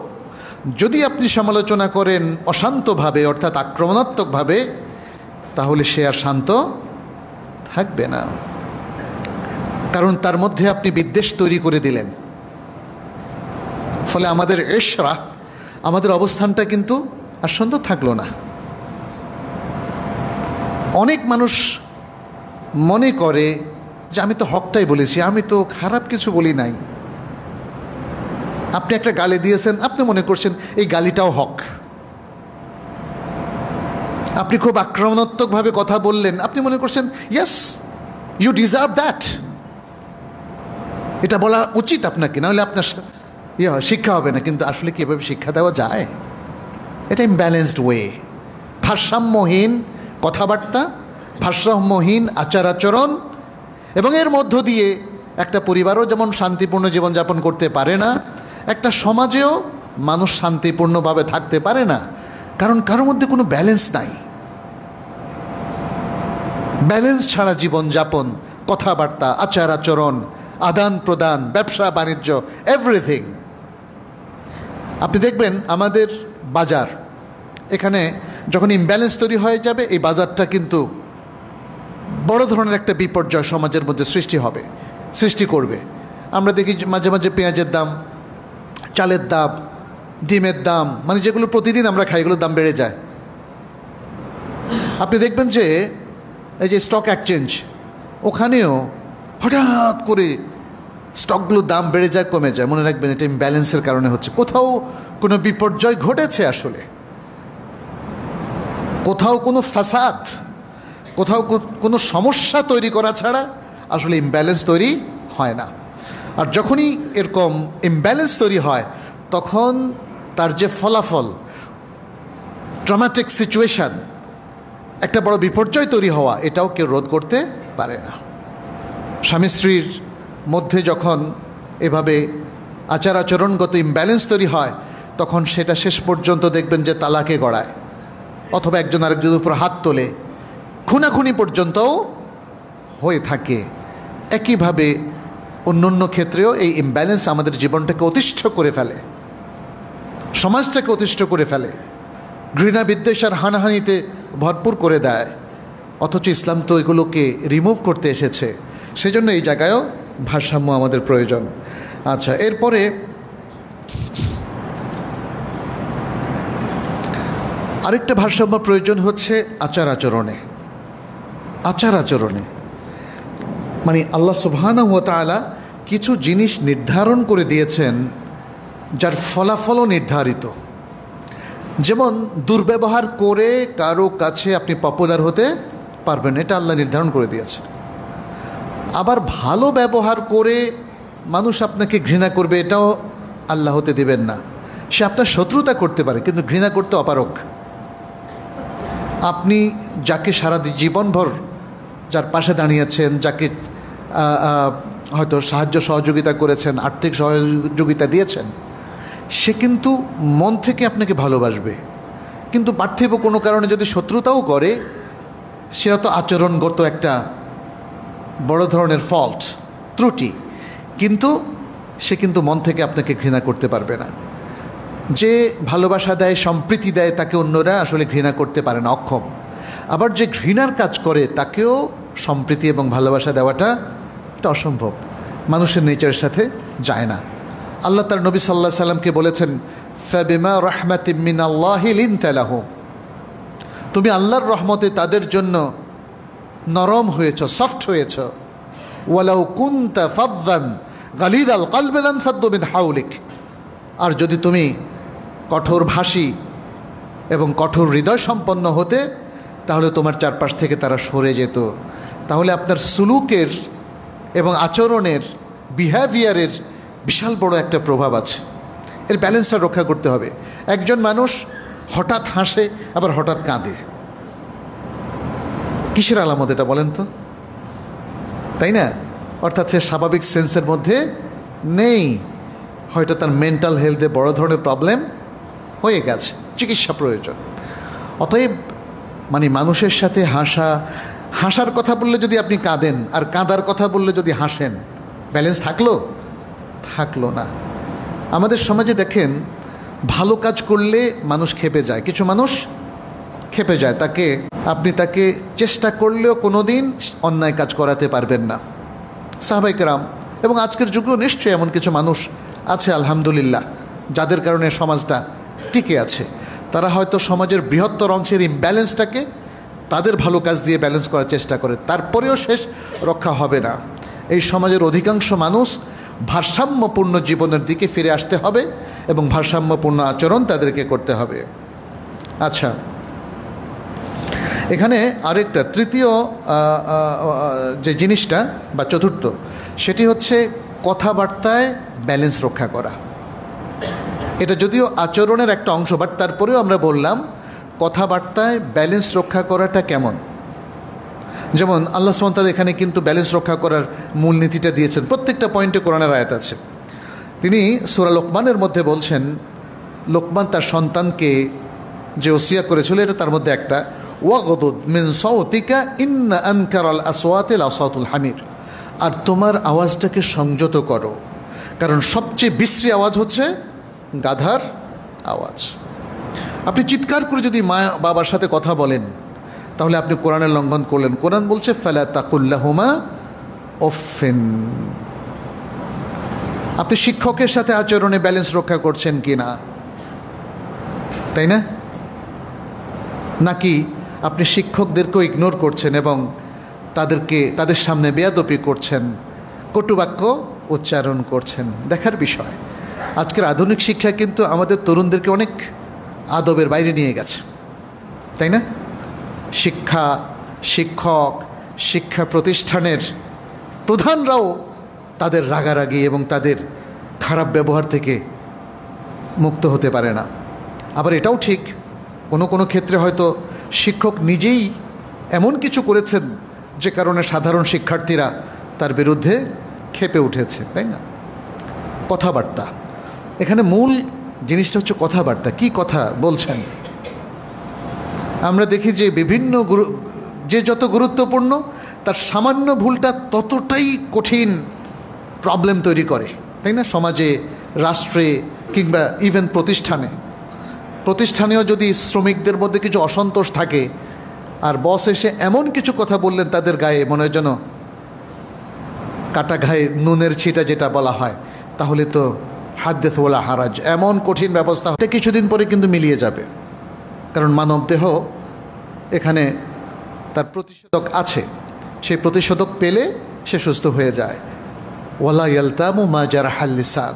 যদি আপনি সমালোচনা করেন অশান্তভাবে, অর্থাৎ আক্রমণাত্মকভাবে, তাহলে সে আর শান্ত থাকবে না, কারণ তার মধ্যে আপনি বিদ্বেষ তৈরি করে দিলেন। ফলে আমাদের এশরা, আমাদের অবস্থানটা কিন্তু আর সুন্দর থাকলো না। অনেক মানুষ মনে করে যে আমি তো হকটাই বলেছি, আমি তো খারাপ কিছু বলি নাই। আপনি একটা গালি দিয়েছেন, আপনি মনে করছেন এই গালিটাও হক। আপনি খুব আক্রমণাত্মকভাবে কথা বললেন, আপনি মনে করছেন ইয়েস, ইউ ডিজার্ভ দ্যাট, এটা বলা উচিত আপনাকে, নাহলে আপনার শিক্ষা হবে না। কিন্তু আসলে কি এভাবে শিক্ষা দেওয়া যায়? এটা ইমব্যালেন্সড ওয়ে, ভারসাম্যহীন কথাবার্তা, ভারসাম্যহীন আচার আচরণ, এবং এর মধ্য দিয়ে একটা পরিবারও যেমন শান্তিপূর্ণ জীবনযাপন করতে পারে না, একটা সমাজেও মানুষ শান্তিপূর্ণভাবে থাকতে পারে না, কারণ কারোর মধ্যে কোনো ব্যালেন্স নাই। ব্যালেন্স ছাড়া জীবনযাপন, কথাবার্তা, আচার আচরণ, আদান প্রদান, ব্যবসা বাণিজ্য, এভরিথিং। আপনি দেখবেন আমাদের বাজার, এখানে যখন ইমব্যালেন্স তৈরি হয়ে যাবে, এই বাজারটা কিন্তু বড় ধরনের একটা বিপর্যয় সমাজের মধ্যে সৃষ্টি করবে। আমরা দেখি মাঝে মাঝে পেঁয়াজের দাম, চালের দাম, ডিমের দাম, মানে যেগুলো প্রতিদিন আমরা খাই, এগুলোর দাম বেড়ে যায়। আপনি দেখবেন যে এই যে স্টক এক্সচেঞ্জ, ওখানেও হঠাৎ করে স্টকগুলোর দাম বেড়ে যায়, কমে যায়। মনে রাখবেন এটা ইমব্যালেন্সের কারণে হচ্ছে। কোথাও কোনো বিপর্যয় ঘটেছে, আসলে কোথাও কোনো ফাসাদ, কোথাও কোনো সমস্যা তৈরি করা ছাড়া আসলে ইমব্যালেন্স তৈরি হয় না। আর যখনই এরকম ইমব্যালেন্স তৈরি হয়, তখন তার যে ফলাফল, ট্রমাটিক সিচুয়েশান, একটা বড় বিপর্যয় তৈরি হওয়া, এটাও কেউ রোধ করতে পারে না। স্বামী স্ত্রীর মধ্যে যখন এভাবে আচার আচরণগত ইমব্যালেন্স তৈরি হয়, তখন সেটা শেষ পর্যন্ত দেখবেন যে তালাকে গড়ায়, অথবা একজন আরেকজনের উপর হাত তোলে, খুনাখুনি পর্যন্তও হয়ে থাকে। একইভাবে অন্য ক্ষেত্রেও এই ইমব্যালেন্স আমাদের জীবনটাকে অতিষ্ঠ করে ফেলে, সমাজটাকে অতিষ্ঠ করে ফেলে, ঘৃণা বিদ্বেষ আর হানাহানিতে ভরপুর করে দেয়। অথচ ইসলাম তো এগুলোকে রিমুভ করতে এসেছে। সেজন্য এই জায়গায়ও ভারসাম্য আমাদের প্রয়োজন। আচ্ছা, এরপরে আরেকটা ভারসাম্য প্রয়োজন হচ্ছে আচার আচরণে। মানে আল্লাহ সুবহানাহু ওয়া তাআলা কিছু জিনিস নির্ধারণ করে দিয়েছেন যার ফলাফলও নির্ধারিত। যেমন দুর্ব্যবহার করে কারো কাছে আপনি পপুলার হতে পারবেন, এটা আল্লাহ নির্ধারণ করে দিয়েছে। আবার ভালো ব্যবহার করে মানুষ আপনাকে ঘৃণা করবে, এটাও আল্লাহ হতে দেবেন না। সে আপনার শত্রুতা করতে পারে, কিন্তু ঘৃণা করতে অপারগ। আপনি যাকে সারা জীবনভর যার পাশে দাঁড়িয়েছেন, যাকে হয়তো সাহায্য সহযোগিতা করেছেন, আর্থিক সহযোগিতা দিয়েছেন, সে কিন্তু মন থেকে আপনাকে ভালোবাসবে। কিন্তু পার্থিব কোনো কারণে যদি শত্রুতাও করে, সেটা তো আচরণগত একটা বড় ধরনের ফল্ট, ত্রুটি, কিন্তু সে কিন্তু মন থেকে আপনাকে ঘৃণা করতে পারবে না। যে ভালোবাসা দেয়, সম্প্রীতি দেয়, তাকে অন্যরা আসলে ঘৃণা করতে পারে না, অক্ষম। আবার যে ঘৃণার কাজ করে, তাকেও সম্প্রীতি এবং ভালোবাসা দেওয়াটা এটা অসম্ভব, মানুষের নেচারের সাথে যায় না। আল্লাহ তার নবী সাল্লাল্লাহু আলাইহি সাল্লামকে বলেছেন, ফাবিমা রাহমাতিম মিনাল্লাহি লিনতা লাহুম, তুমি আল্লাহর রহমতে তাদের জন্য নরম হয়েছ, সফট হয়েছ। ওয়ালাউ কুনতা ফাযযান গালিযাল কলবি লানফাদ্দু মিন হাওলিক, আর যদি তুমি কঠোরভাষী এবং কঠোর হৃদয় সম্পন্ন হতে, তাহলে তোমার চারপাশ থেকে তারা সরে যেত। তাহলে আপনার সুলুকের এবং আচরণের, বিহেভিয়ারের বিশাল বড় একটা প্রভাব আছে। এর ব্যালেন্সটা রক্ষা করতে হবে। একজন মানুষ হঠাৎ হাসে আবার হঠাৎ কাঁদে, কিসের আলামত এটা বলেন তো? তাই না? অর্থাৎ সে স্বাভাবিক সেন্সের মধ্যে নেই, হয়তো তার মেন্টাল হেলথে বড় ধরনের প্রবলেম হয়ে গেছে, চিকিৎসা প্রয়োজন। অতএব মানে মানুষের সাথে হাসার কথা বললে যদি আপনি কাঁদেন, আর কাঁদার কথা বললে যদি হাসেন, ব্যালেন্স থাকলো না। আমাদের সমাজে দেখেন, ভালো কাজ করলে মানুষ ক্ষেপে যায়, কিছু মানুষ ক্ষেপে যায়, আপনি তাকে চেষ্টা করলেও কোনো দিন অন্যায় কাজ করাতে পারবেন না। সাহাবায়ে কেরাম এবং আজকের যুগেও নিশ্চয়ই এমন কিছু মানুষ আছে আলহামদুলিল্লাহ, যাদের কারণে সমাজটা টিকে আছে। তারা হয়তো সমাজের বৃহত্তর অংশের ইমব্যালেন্সটাকে তাদের ভালো কাজ দিয়ে ব্যালেন্স করার চেষ্টা করে, তারপরেও শেষ রক্ষা হবে না। এই সমাজের অধিকাংশ মানুষ ভারসাম্যপূর্ণ জীবনের দিকে ফিরে আসতে হবে এবং ভারসাম্যপূর্ণ আচরণ তাদেরকে করতে হবে। আচ্ছা, এখানে আরেকটা তৃতীয় যে জিনিসটা বা চতুর্থ, সেটি হচ্ছে কথাবার্তায় ব্যালেন্স রক্ষা করা। এটা যদিও আচরণের একটা অংশ, বাট তারপরেও আমরা বললাম কথাবার্তায় ব্যালেন্স রক্ষা করাটা কেমন। যেমন আল্লাহ সুবহানাহু ওয়া তাআলা এখানে কিন্তু ব্যালেন্স রক্ষা করার মূলনীতিটা দিয়েছেন। প্রত্যেকটা পয়েন্টে কোরআনের আয়াত আছে। তিনি সূরা লোকমানের মধ্যে বলছেন, লোকমান তার সন্তানকে যে ওসিয়া করেছিল, এটা তার মধ্যে একটা, ওয়াগদুদ মিন সাওতিকা ইন্না আনকারাল আসওয়াতি লাসাউতুল হামির, আর তোমার আওয়াজটাকে সংযত করো, কারণ সবচেয়ে বিশ্রী আওয়াজ হচ্ছে গাধার আওয়াজ। আপনি চিৎকার করে যদি মা বাবার সাথে কথা বলেন, তাহলে আপনি কোরআনের লঙ্ঘন করলেন। কোরআন বলছে ফালা তাকুল্লাহুমা উফিন। আপনি শিক্ষকের সাথে আচরণে ব্যালেন্স রক্ষা করছেন কি না, তাই না? নাকি আপনি শিক্ষকদেরকেও ইগনোর করছেন এবং তাদের সামনে বেয়াদবি করছেন, কটুবাক্য উচ্চারণ করছেন। দেখার বিষয়, আজকের আধুনিক শিক্ষা কিন্তু আমাদের তরুণদেরকে অনেক আদবের বাইরে নিয়ে গেছে, তাই না? শিক্ষক, শিক্ষা প্রতিষ্ঠানের প্রধানরাও তাদের রাগারাগি এবং তাদের খারাপ ব্যবহার থেকে মুক্ত হতে পারে না। আবার এটাও ঠিক, কোনো ক্ষেত্রে হয়তো শিক্ষক নিজেই এমন কিছু করেছেন যে কারণে সাধারণ শিক্ষার্থীরা তার বিরুদ্ধে ক্ষেপে উঠেছে, তাই না? কথাবার্তা, এখানে মূল জিনিসটা হচ্ছে কথাবার্তা। কি কথা বলছেন? আমরা দেখি যে যে যত গুরুত্বপূর্ণ, তার সামান্য ভুলটা ততটাই কঠিন প্রবলেম তৈরি করে, তাই না? সমাজে, রাষ্ট্রে কিংবা ইভেন প্রতিষ্ঠানেও যদি শ্রমিকদের মধ্যে কিছু অসন্তোষ থাকে, আর বস এসে এমন কিছু কথা বললেন তাদের গায়ে, মনে হয় যেন কাটা গায়ে নুনের ছিটা যেটা বলা হয়, তাহলে তো হাদ্দিস ওয়ালা হারাজ, এমন কঠিন ব্যবস্থা, এটা কিছুদিন পরে কিন্তু মিলিয়ে যাবে। কারণ মানব দেহ এখানে তার প্রতিষেধক আছে, সেই প্রতিষেধক পেলে সে সুস্থ হয়ে যায়। ওয়ালা ইয়ালতামু মা জারাহাল লিসান।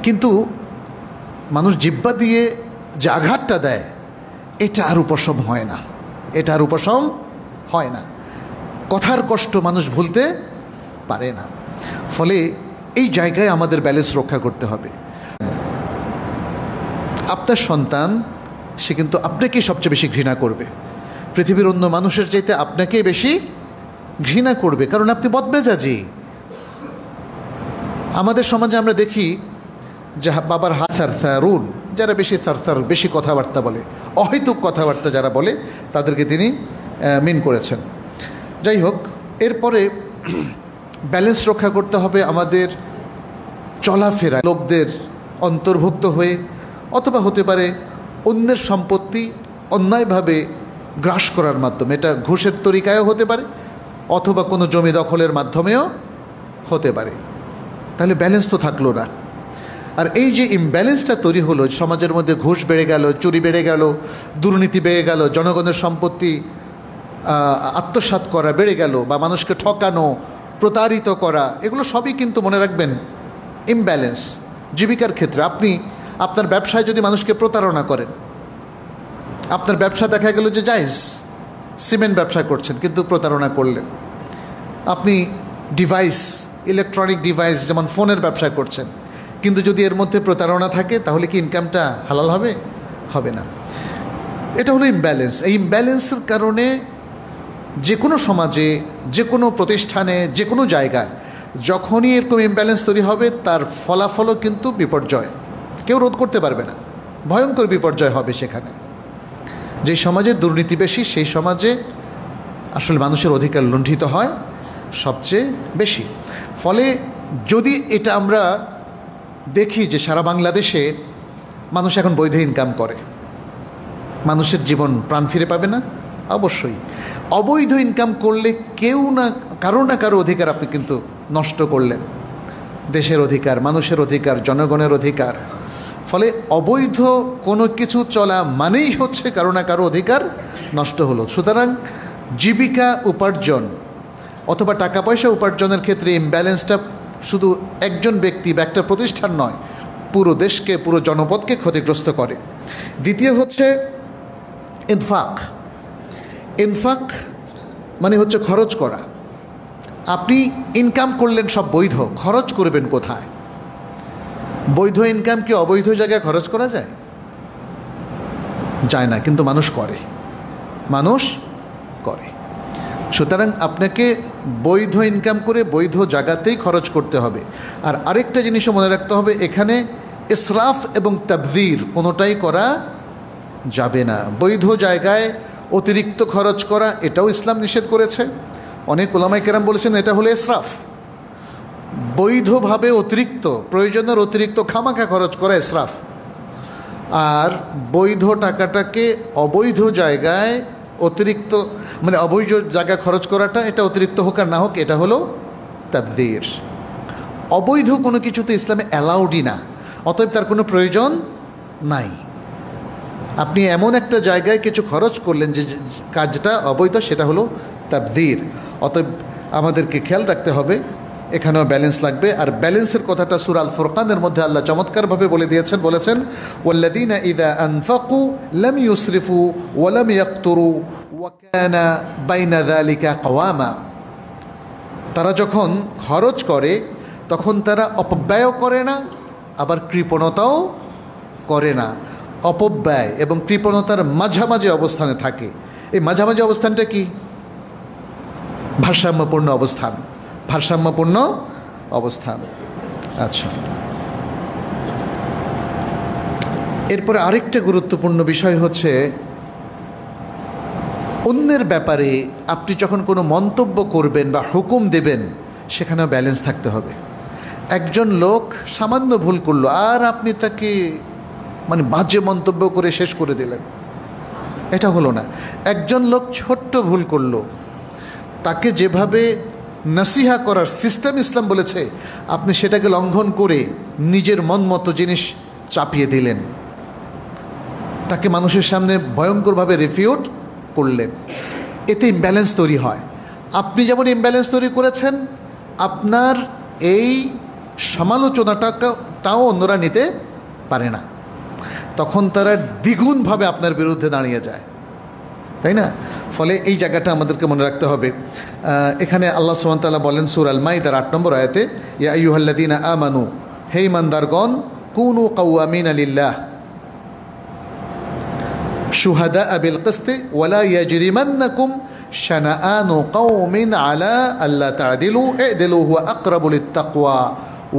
কিন্তু মানুষ জিহ্বা দিয়ে যে আঘাতটা দেয়, এটা আর উপশম হয় না। কথার কষ্ট মানুষ ভুলতে পারে না। ফলে এই জায়গায় আমাদের ব্যালেন্স রক্ষা করতে হবে। আপনার সন্তান, সে কিন্তু আপনাকেই সবচেয়ে বেশি ঘৃণা করবে, পৃথিবীর অন্য মানুষের চাইতে আপনাকেই বেশি ঘৃণা করবে, কারণ আপনি বদমেজাজি। আমাদের সমাজে আমরা দেখি যে বাবার সারসারুন, যারা বেশি কথাবার্তা বলে, অহেতুক কথাবার্তা যারা বলে, তাদেরকে তিনি মিন করেছেন। যাই হোক, এরপরে ব্যালেন্স রক্ষা করতে হবে আমাদের চলাফেরা, লোকদের অন্তর্ভুক্ত হয়ে, অথবা হতে পারে অন্যের সম্পত্তি অন্যায়ভাবে গ্রাস করার মাধ্যমে, এটা ঘুষের তরিকায়ও হতে পারে অথবা কোনো জমি দখলের মাধ্যমেও হতে পারে। তাহলে ব্যালেন্স তো থাকলো না। আর এই যে ইমব্যালেন্সটা তৈরি হলো, সমাজের মধ্যে ঘুষ বেড়ে গেল, চুরি বেড়ে গেল, দুর্নীতি বেড়ে গেল, জনগণের সম্পত্তি আত্মসাৎ করা বেড়ে গেল, বা মানুষকে ঠকানো, প্রতারিত করা, এগুলো সবই কিন্তু মনে রাখবেন ইমব্যালেন্স। জীবিকার ক্ষেত্রে আপনি আপনার ব্যবসায় যদি মানুষকে প্রতারণা করেন, আপনার ব্যবসা দেখা গেল যে জায়েজ, সিমেন্ট ব্যবসা করছেন কিন্তু প্রতারণা করলেন। আপনি ডিভাইস, ইলেকট্রনিক ডিভাইস যেমন ফোনের ব্যবসা করছেন, কিন্তু যদি এর মধ্যে প্রতারণা থাকে তাহলে কি ইনকামটা হালাল হবে? হবে না। এটা হলো ইমব্যালেন্স। এই ইমব্যালেন্সের কারণে যে কোনো সমাজে, যে কোনো প্রতিষ্ঠানে, যে কোনো জায়গায় যখনই এরকম ইমব্যালেন্স তৈরি হবে, তার ফলাফলও কিন্তু বিপর্যয়, কেউ রোধ করতে পারবে না, ভয়ঙ্কর বিপর্যয় হবে সেখানে। যে সমাজে দুর্নীতি বেশি, সেই সমাজে আসলে মানুষের অধিকার লুণ্ঠিত হয় সবচেয়ে বেশি। ফলে যদি এটা আমরা দেখি যে সারা বাংলাদেশে মানুষ এখন বৈধ ইনকাম করে, মানুষের জীবন প্রাণ ফিরে পাবে না? অবশ্যই। অবৈধ ইনকাম করলে কেউ না কারো অধিকার আপনি কিন্তু নষ্ট করলেন, দেশের অধিকার, মানুষের অধিকার, জনগণের অধিকার। ফলে অবৈধ কোনো কিছু চলা মানেই হচ্ছে কারো না কারো অধিকার নষ্ট হলো। সুতরাং জীবিকা উপার্জন অথবা টাকা পয়সা উপার্জনের ক্ষেত্রে ইমব্যালেন্সটা শুধু একজন ব্যক্তি বা একটা প্রতিষ্ঠান নয়, পুরো দেশকে, পুরো জনপদকে ক্ষতিগ্রস্ত করে। দ্বিতীয় হচ্ছে ইনফাক। ইনফাক মানে হচ্ছে খরচ করা। আপনি ইনকাম করলেন সব বৈধ, খরচ করবেন কোথায়? বৈধ ইনকাম কি অবৈধ জায়গায় খরচ করা যায়? যায় না, কিন্তু মানুষ করে, মানুষ করে। সুতরাং আপনাকে বৈধ ইনকাম করে বৈধ জায়গাতেই খরচ করতে হবে। আর আরেকটা জিনিসও মনে রাখতে হবে, এখানে ইসরাফ এবং তাবযীর কোনোটাই করা যাবে না। বৈধ জায়গায় অতিরিক্ত খরচ করা, এটাও ইসলাম নিষেধ করেছে। অনেক ওলামায়ে কেরাম বলেছেন এটা হলো ইসরাফ। বৈধভাবে অতিরিক্ত, প্রয়োজনের অতিরিক্ত খামাখা খরচ করা ইসরাফ। আর বৈধ টাকাটাকে অবৈধ জায়গায় অতিরিক্ত, মানে অবৈধ জায়গায় খরচ করাটা, এটা অতিরিক্ত হোক আর না হোক, এটা হলো তাবযীর। অবৈধ কোনো কিছু তো ইসলামে অ্যালাউডই না, অতএব তার কোনো প্রয়োজন নাই। আপনি এমন একটা জায়গায় কিছু খরচ করলেন যে কাজটা অবৈধ, সেটা হলো তাবযীর। অতএব আমাদেরকে খেয়াল রাখতে হবে, এখানেও ব্যালেন্স লাগবে। আর ব্যালেন্সের কথাটা সূরা আল ফুরকানের মধ্যে আল্লাহ চমৎকারভাবে বলে দিয়েছেন, বলেছেন ওয়াল্লাযীনা ইযা আনফাকু লাম ইউসরিফু ওয়া লাম ইয়াকতুরু ওয়া কানা বাইনা যালিকা কওয়ামা। তারা যখন খরচ করে তখন তারা অপব্যয়ও করে না, আবার কৃপণতাও করে না। অপব্যয় এবং কৃপণতার মাঝামাঝি অবস্থানে থাকে। এই মাঝামাঝি অবস্থানটা কি? ভারসাম্যপূর্ণ অবস্থান, ভারসাম্যপূর্ণ অবস্থান। আচ্ছা, এরপরে আরেকটা গুরুত্বপূর্ণ বিষয় হচ্ছে, অন্যের ব্যাপারে আপনি যখন কোনো মন্তব্য করবেন বা হুকুম দেবেন, সেখানেও ব্যালেন্স থাকতে হবে। একজন লোক সামান্য ভুল করলো আর আপনি তাকে মানে বাজে মন্তব্য করে শেষ করে দিলেন, এটা হলো না। একজন লোক ছোট্ট ভুল করলো, তাকে যেভাবে নসিহা করার সিস্টেম ইসলাম বলেছে, আপনি সেটাকে লঙ্ঘন করে নিজের মন মতো জিনিস চাপিয়ে দিলেন, তাকে মানুষের সামনে ভয়ঙ্করভাবে রিফিউট করলেন। এতে ইমব্যালেন্স তৈরি হয়। আপনি যেমন ইমব্যালেন্স তৈরি করেছেন, আপনার এই সমালোচনাটাও অন্যরা নিতে পারে না, তখন তারা দ্বিগুণভাবে আপনার বিরুদ্ধে দাঁড়িয়ে যায়, তাই না? ফলে এই জায়গাটা আমাদেরকে মনে রাখতে হবে। এখানে আল্লাহ সুবহানাহু ওয়া তাআলা বলেন সূরা আল মাইদার ৮ নম্বর আয়াতে, ইয়া আইয়ুহাল্লাযীনা আমানু, হে ঈমানদারগণ, কুনু কাওয়ামিনা লিল্লাহ শুহাদাআ বিল কিসতি ওয়া লা ইয়াজরিমান্নাকুম শানাআনু কওমিন আলা আল্লা তা'দিলু ই'দিলু হুয়া আকরাবু লিত-তাকওয়া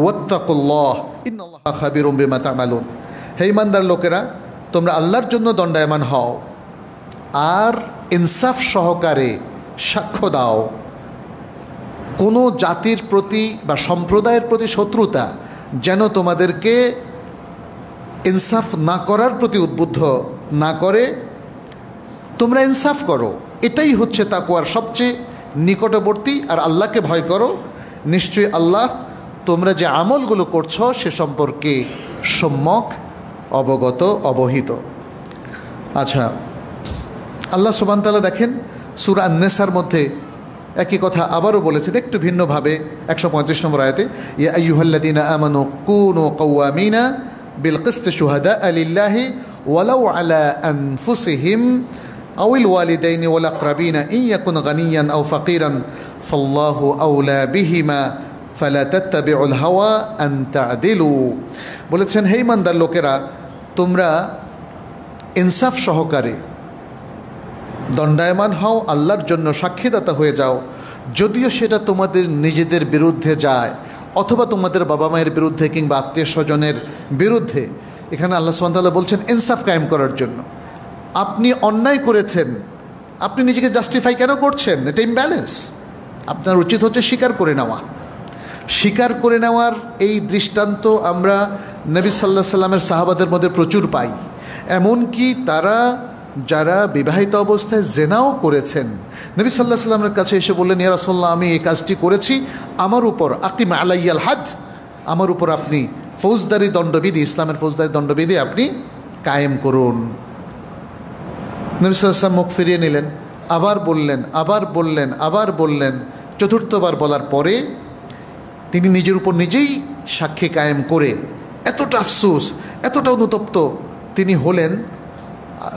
ওয়াত্তাকুল্লাহ ইন্নাল্লাহা খাবীরুম বিমা তা'মালুন। হে ঈমানদার লোকেরা, তোমরা আল্লাহর জন্য দণ্ডায়মান হও আর ইনসাফ সহকারে সাক্ষ্য দাও। কোনো জাতির প্রতি বা সম্প্রদায়ের প্রতি শত্রুতা যেন তোমাদেরকে ইনসাফ না করার প্রতি উদ্বুদ্ধ না করে, তোমরা ইনসাফ করো। এটাই হচ্ছে তাকওয়ার সবচেয়ে নিকটবর্তী। আর আল্লাহকে ভয় করো, নিশ্চয়ই আল্লাহ তোমরা যে আমলগুলো করছো সে সম্পর্কে সম্যক অবগত অবহিত। আচ্ছা, আল্লাহ সুবহানাহু ওয়া তাআলা দেখেন সূরা আন-নিসার মধ্যে একই কথা আবারও বলেছেন একটু ভিন্নভাবে 135 নম্বর আয়াতে, ইয়া আইয়ুহাল্লাযীনা আমানু কুনু কাওয়ামিনা বিল কিসতি শুহাদা'a লিল্লাহি ওয়ালাউ আলা আনফুসিহিম আউল ওয়ালিদাইনি ওয়াল আকরাবিনা ইন ইয়াকুন গানিয়ান আও ফাকিরান ফাল্লাহু আওলা বিহিমা ফালা তাত্তাবিউল হাওয়া আন তা'দিলু। বলেছেন, হে ইমানদার লোকেরা, তোমরা ইনসাফ সহকারে দণ্ডায়মান হও, আল্লাহর জন্য সাক্ষীদাতা হয়ে যাও, যদিও সেটা তোমাদের নিজেদের বিরুদ্ধে যায় অথবা তোমাদের বাবা মায়ের বিরুদ্ধে কিংবা আত্মীয় স্বজনের বিরুদ্ধে। এখানে আল্লাহ সুবহানাহু ওয়া তাআলা বলছেন ইনসাফ কায়েম করার জন্য। আপনি অন্যায় করেছেন, আপনি নিজেকে জাস্টিফাই কেন করছেন? এটা ইমব্যালেন্স। আপনার উচিত হচ্ছে স্বীকার করে নেওয়া। স্বীকার করে নেওয়ার এই দৃষ্টান্ত আমরা নবী সাল্লাল্লাহু আলাইহি সাল্লামের সাহাবাদের মধ্যে প্রচুর পাই। এমনকি তারা যারা বিবাহিত অবস্থায় জেনাও করেছেন, নবী সাল্লাল্লাহু আলাইহি সাল্লামের কাছে এসে বললেন, ইয়া রাসূলুল্লাহ, আমি এই কাজটি করেছি, আমার উপর আকিম আলাইয়াল হাদ, আমার উপর আপনি ফৌজদারি দণ্ডবিধি, ইসলামের ফৌজদারি দণ্ডবিধি আপনি কায়েম করুন। নবী সাল্লাল্লাহু আলাইহি সাল্লাম মুখ ফিরিয়ে নিলেন, আবার বললেন, আবার বললেন, আবার বললেন। চতুর্থবার বলার পরে তিনি নিজের উপর নিজেই সাক্ষী কায়েম করে এতটা আফসোস, এতটা অনুতপ্ত তিনি হলেন,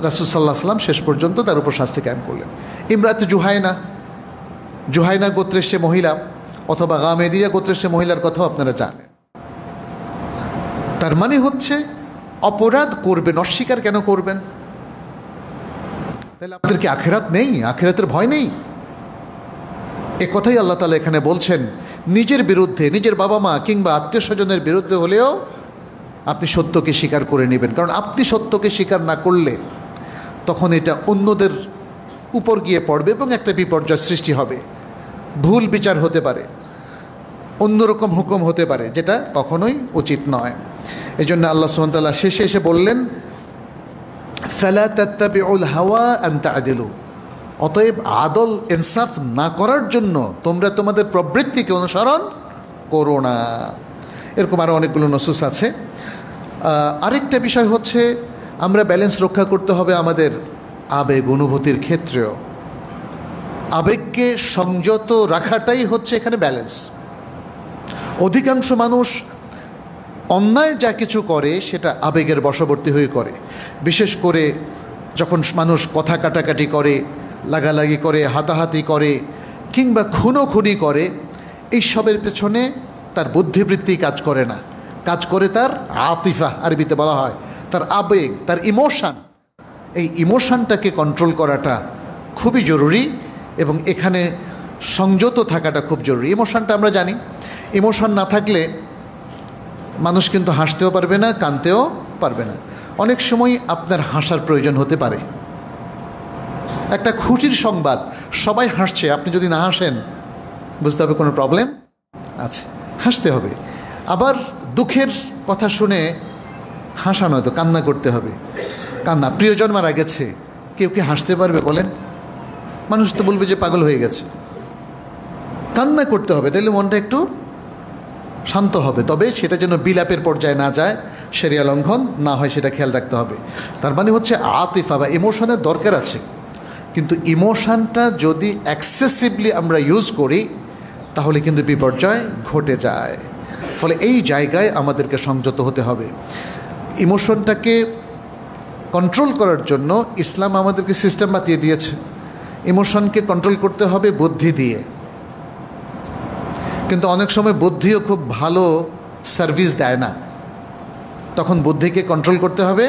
রাসূল সাল্লাল্লাহু আলাইহি ওয়াসাল্লাম শেষ পর্যন্ত তার উপর শাস্তি কায়েম করলেন। ইমরাত জুহাইনা গোত্রের সে মহিলা অথবা গামেদিয়া গোত্রের সে মহিলার কথাও আপনারা জানেন। তার মানে হচ্ছে অপরাধ করবেন, অস্বীকার কেন করবেন? তাহলে আপনাদের কি আখিরাত নেই? আখিরাতের ভয় নেই? এ কথাই আল্লাহ তাআলা এখানে বলছেন। নিজের বিরুদ্ধে, নিজের বাবা মা কিংবা আত্মীয় স্বজনের বিরুদ্ধে হলেও আপনি সত্যকে স্বীকার করে নেবেন, কারণ আপনি সত্যকে স্বীকার না করলে তখন এটা অন্যদের উপর গিয়ে পড়বে এবং একটা বিপর্যয় সৃষ্টি হবে, ভুল বিচার হতে পারে, অন্যরকম হুকুম হতে পারে, যেটা কখনোই উচিত নয়। এই জন্য আল্লাহ সুবহানাহু ওয়া তাআলা শেষে এসে বললেন, ফালা তাত্তাবিউল হাওয়া আন তা'দিলু, অতএব আদল ইনসাফ না করার জন্য তোমরা তোমাদের প্রবৃত্তিকে অনুসরণ করো না। এরকম আরও অনেকগুলো নসুস আছে। আরেকটা বিষয় হচ্ছে আমরা ব্যালেন্স রক্ষা করতে হবে আমাদের আবেগ অনুভূতির ক্ষেত্রেও। আবেগকে সংযত রাখাটাই হচ্ছে এখানে ব্যালেন্স। অধিকাংশ মানুষ অন্যায় যা কিছু করে সেটা আবেগের বশবর্তী হয়ে করে, বিশেষ করে যখন মানুষ কথা কাটাকাটি করে, লাগালাগি করে, হাতাহাতি করে কিংবা খুনোখুনি করে, এইসবের পেছনে তার বুদ্ধিবৃত্তি কাজ করে না, কাজ করে তার আতিফা, আরবিতে বলা হয় তার আবেগ, তার ইমোশান। এই ইমোশানটাকে কন্ট্রোল করাটা খুবই জরুরি এবং এখানে সংযত থাকাটা খুব জরুরি। ইমোশানটা আমরা জানি, ইমোশান না থাকলে মানুষ কিন্তু হাসতেও পারবে না, কাঁদতেও পারবে না। অনেক সময় আপনার হাসার প্রয়োজন হতে পারে। একটা খুশির সংবাদ, সবাই হাসছে, আপনি যদি না হাসেন বুঝতে হবে কোনো প্রবলেম আছে, হাসতে হবে। আবার দুঃখের কথা শুনে হাসা নয় তো, কান্না করতে হবে। কান্না, প্রিয়জন মারা গেছে, কেউ কি হাসতে পারবে বলেন? মানুষ তো বলবে যে পাগল হয়ে গেছে। কান্না করতে হবে, তাহলে মনটা একটু শান্ত হবে, তবে সেটা যেন বিলাপের পর্যায়ে না যায়, শরিয়া লঙ্ঘন না হয় সেটা খেয়াল রাখতে হবে। তার মানে হচ্ছে আতিফা বা ইমোশনের দরকার আছে, কিন্তু ইমোশনটা যদি এক্সেসিভলি আমরা ইউজ করি তাহলে কিন্তু বিপর্যয় ঘটে যায়। ফলে এই জায়গায় আমাদেরকে সংযত হতে হবে। ইমোশনটাকে কন্ট্রোল করার জন্য ইসলাম আমাদেরকে সিস্টেম বাতিয়ে দিয়েছে। ইমোশনকে কন্ট্রোল করতে হবে বুদ্ধি দিয়ে, কিন্তু অনেক সময় বুদ্ধিও খুব ভালো সার্ভিস দেয় না, তখন বুদ্ধিকে কন্ট্রোল করতে হবে।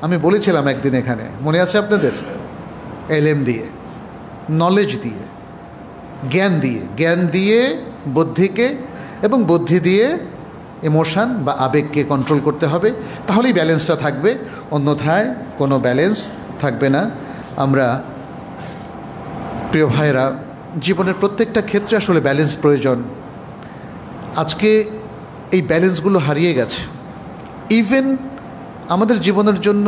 আমি বলেছিলাম একদিন এখানে, মনে আছে আপনাদের? এলএম দিয়ে, নলেজ দিয়ে, জ্ঞান দিয়ে বুদ্ধিকে এবং বুদ্ধি দিয়ে ইমোশান বা আবেগকে কন্ট্রোল করতে হবে, তাহলেই ব্যালেন্সটা থাকবে, অন্যথায় কোনো ব্যালেন্স থাকবে না। আমরা প্রিয় ভাইরা, জীবনের প্রত্যেকটা ক্ষেত্রে আসলে ব্যালেন্স প্রয়োজন। আজকে এই ব্যালেন্সগুলো হারিয়ে গেছে। ইভেন আমাদের জীবনের জন্য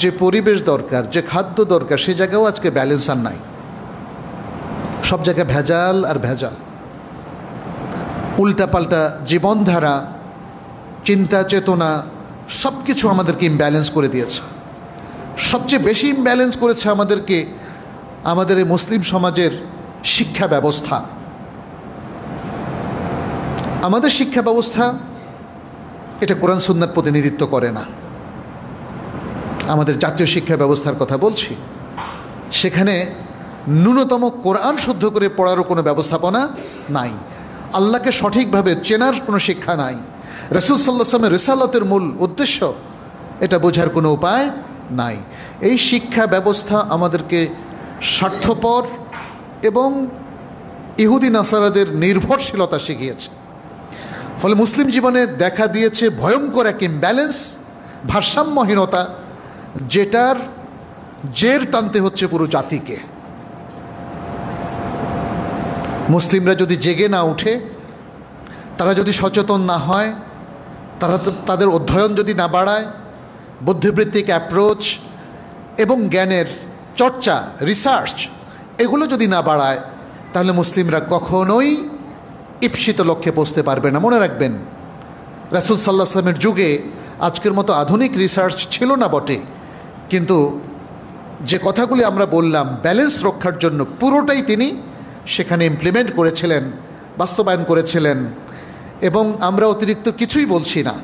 যে পরিবেশ দরকার, যে খাদ্য দরকার, সে জায়গাও আজকে ব্যালেন্স আর নাই। সব জায়গায় ভেজাল আর ভেজাল। উল্টাপাল্টা জীবনধারা, চিন্তা চেতনা সব কিছু আমাদেরকে ইমব্যালেন্স করে দিয়েছে। সবচেয়ে বেশি ইমব্যালেন্স করেছে আমাদেরকে আমাদের এই মুসলিম সমাজের শিক্ষা ব্যবস্থা। আমাদের শিক্ষা ব্যবস্থা এটা কোরআন সুন্নাহর প্রতিনিধিত্ব করে না। আমাদের জাতীয় শিক্ষা ব্যবস্থার কথা বলছি, সেখানে ন্যূনতম কোরআন শুদ্ধ করে পড়ারও কোনো ব্যবস্থাপনা নাই। আল্লাহকে সঠিকভাবে চেনার কোনো শিক্ষা নাই। রাসূল সাল্লাল্লাহু আলাইহি ওয়াসাল্লামের রিসালাতের মূল উদ্দেশ্য এটা বোঝার কোনো উপায় নাই। এই শিক্ষা ব্যবস্থা আমাদেরকে স্বার্থপর এবং ইহুদি নাসারাদের নির্ভরশীলতা শিখিয়েছে। ফলে মুসলিম জীবনে দেখা দিয়েছে ভয়ঙ্কর এক ইমব্যালেন্স, ভারসাম্যহীনতা, যেটার জের টানতে হচ্ছে পুরো জাতিকে। মুসলিমরা যদি জেগে না ওঠে, তারা যদি সচেতন না হয়, তাদের অধ্যয়ন যদি না বাড়ায়, বুদ্ধিবৃত্তিক অ্যাপ্রোচ এবং জ্ঞানের চর্চা, রিসার্চ এগুলো যদি না বাড়ায়, তাহলে মুসলিমরা কখনোই ঈপ্সিত লক্ষ্যে পৌঁছতে পারবে না। মনে রাখবেন, রাসূল সাল্লাল্লাহু আলাইহি ওয়াসাল্লামের যুগে আজকের মতো আধুনিক রিসার্চ ছিল না বটে, কিন্তু যে কথাগুলি আমরা বললাম ব্যালেন্স রক্ষার জন্য পুরোটাই তিনি সেখানে ইমপ্লিমেন্ট করেছিলেন, বাস্তবায়ন করেছিলেন। এবং আমরা অতিরিক্ত কিছুই বলছি না।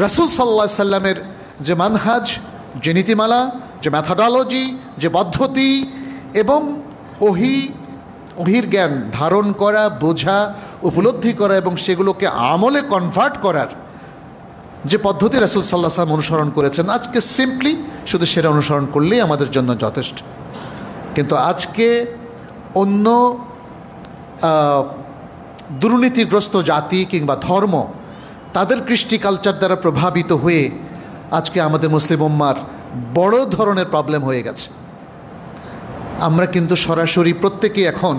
রাসূল সাল্লাল্লাহু আলাইহি সাল্লামের যে মানহাজ, যে নীতিমালা, যে ম্যাথোডলজি, যে পদ্ধতি এবং ওহির জ্ঞান ধারণ করা, বোঝা, উপলব্ধি করা এবং সেগুলোকে আমলে কনভার্ট করার যে পদ্ধতি রাসূল সাল্লাল্লাহু আলাইহি ওয়াসাল্লাম অনুসরণ করেছেন, আজকে সিম্পলি শুধু সেটা অনুসরণ করলেই আমাদের জন্য যথেষ্ট। কিন্তু আজকে অন্য দুর্নীতিগ্রস্ত জাতি কিংবা ধর্ম, তাদের কৃষ্টি কালচার দ্বারা প্রভাবিত হয়ে আজকে আমাদের মুসলিম উম্মার বড় ধরনের প্রবলেম হয়ে গেছে। আমরা কিন্তু সরাসরি প্রত্যেকেই এখন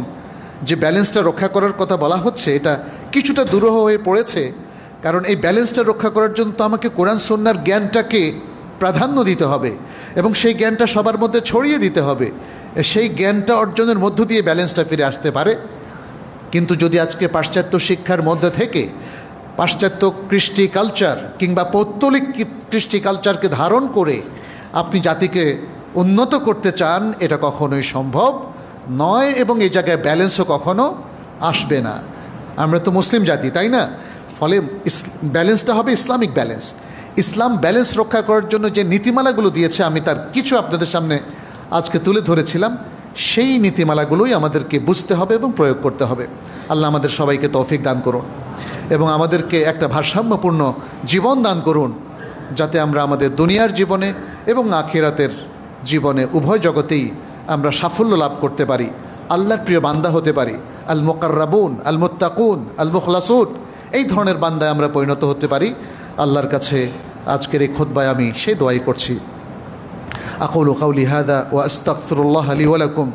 যে ব্যালেন্সটা রক্ষা করার কথা বলা হচ্ছে, এটা কিছুটা দুরূহ হয়ে পড়েছে। কারণ এই ব্যালেন্সটা রক্ষা করার জন্য তো আমাকে কোরআন সুন্নাহর জ্ঞানটাকে প্রাধান্য দিতে হবে এবং সেই জ্ঞানটা সবার মধ্যে ছড়িয়ে দিতে হবে। সেই জ্ঞানটা অর্জনের মধ্য দিয়ে ব্যালেন্সটা ফিরে আসতে পারে। কিন্তু যদি আজকে পাশ্চাত্য শিক্ষার মধ্যে থেকে পাশ্চাত্য কৃষ্টি কালচার কিংবা পৌত্তলিক কৃষ্টি কালচারকে ধারণ করে আপনি জাতিকে উন্নত করতে চান, এটা কখনোই সম্ভব নয় এবং এই জায়গায় ব্যালেন্সও কখনো আসবে না। আমরা তো মুসলিম জাতি, তাই না? ফলে ব্যালেন্সটা হবে ইসলামিক ব্যালেন্স। ইসলাম ব্যালেন্স রক্ষা করার জন্য যে নীতিমালাগুলো দিয়েছে, আমি তার কিছু আপনাদের সামনে আজকে তুলে ধরেছিলাম। সেই নীতিমালাগুলোই আমাদেরকে বুঝতে হবে এবং প্রয়োগ করতে হবে। আল্লাহ আমাদের সবাইকে তৌফিক দান করুন এবং আমাদেরকে একটা ভারসাম্যপূর্ণ জীবন দান করুন, যাতে আমরা আমাদের দুনিয়ার জীবনে এবং আখিরাতের জীবনে উভয় জগতেই আমরা সাফল্য লাভ করতে পারি, আল্লাহর প্রিয় বান্দা হতে পারি। আল মুকাররাবুন, আল মুত্তাকুন, আল মুখলাসুন, এই ধরনের বান্দায় আমরা পরিণত হতে পারি। আল্লাহর কাছে আজকের এই খুতবায় আমি সেই দোয়াই করছি। আকুলু কাউলি হাযা ওয়া আস্তাগফিরুল্লাহ লি ওয়া লাকুম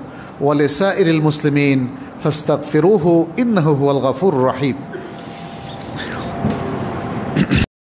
ওয়া লিসাইরিল মুসলিমিন ফাস্তাগফিরুহু ইন্নাহু হুয়াল গফুরুর রহিম।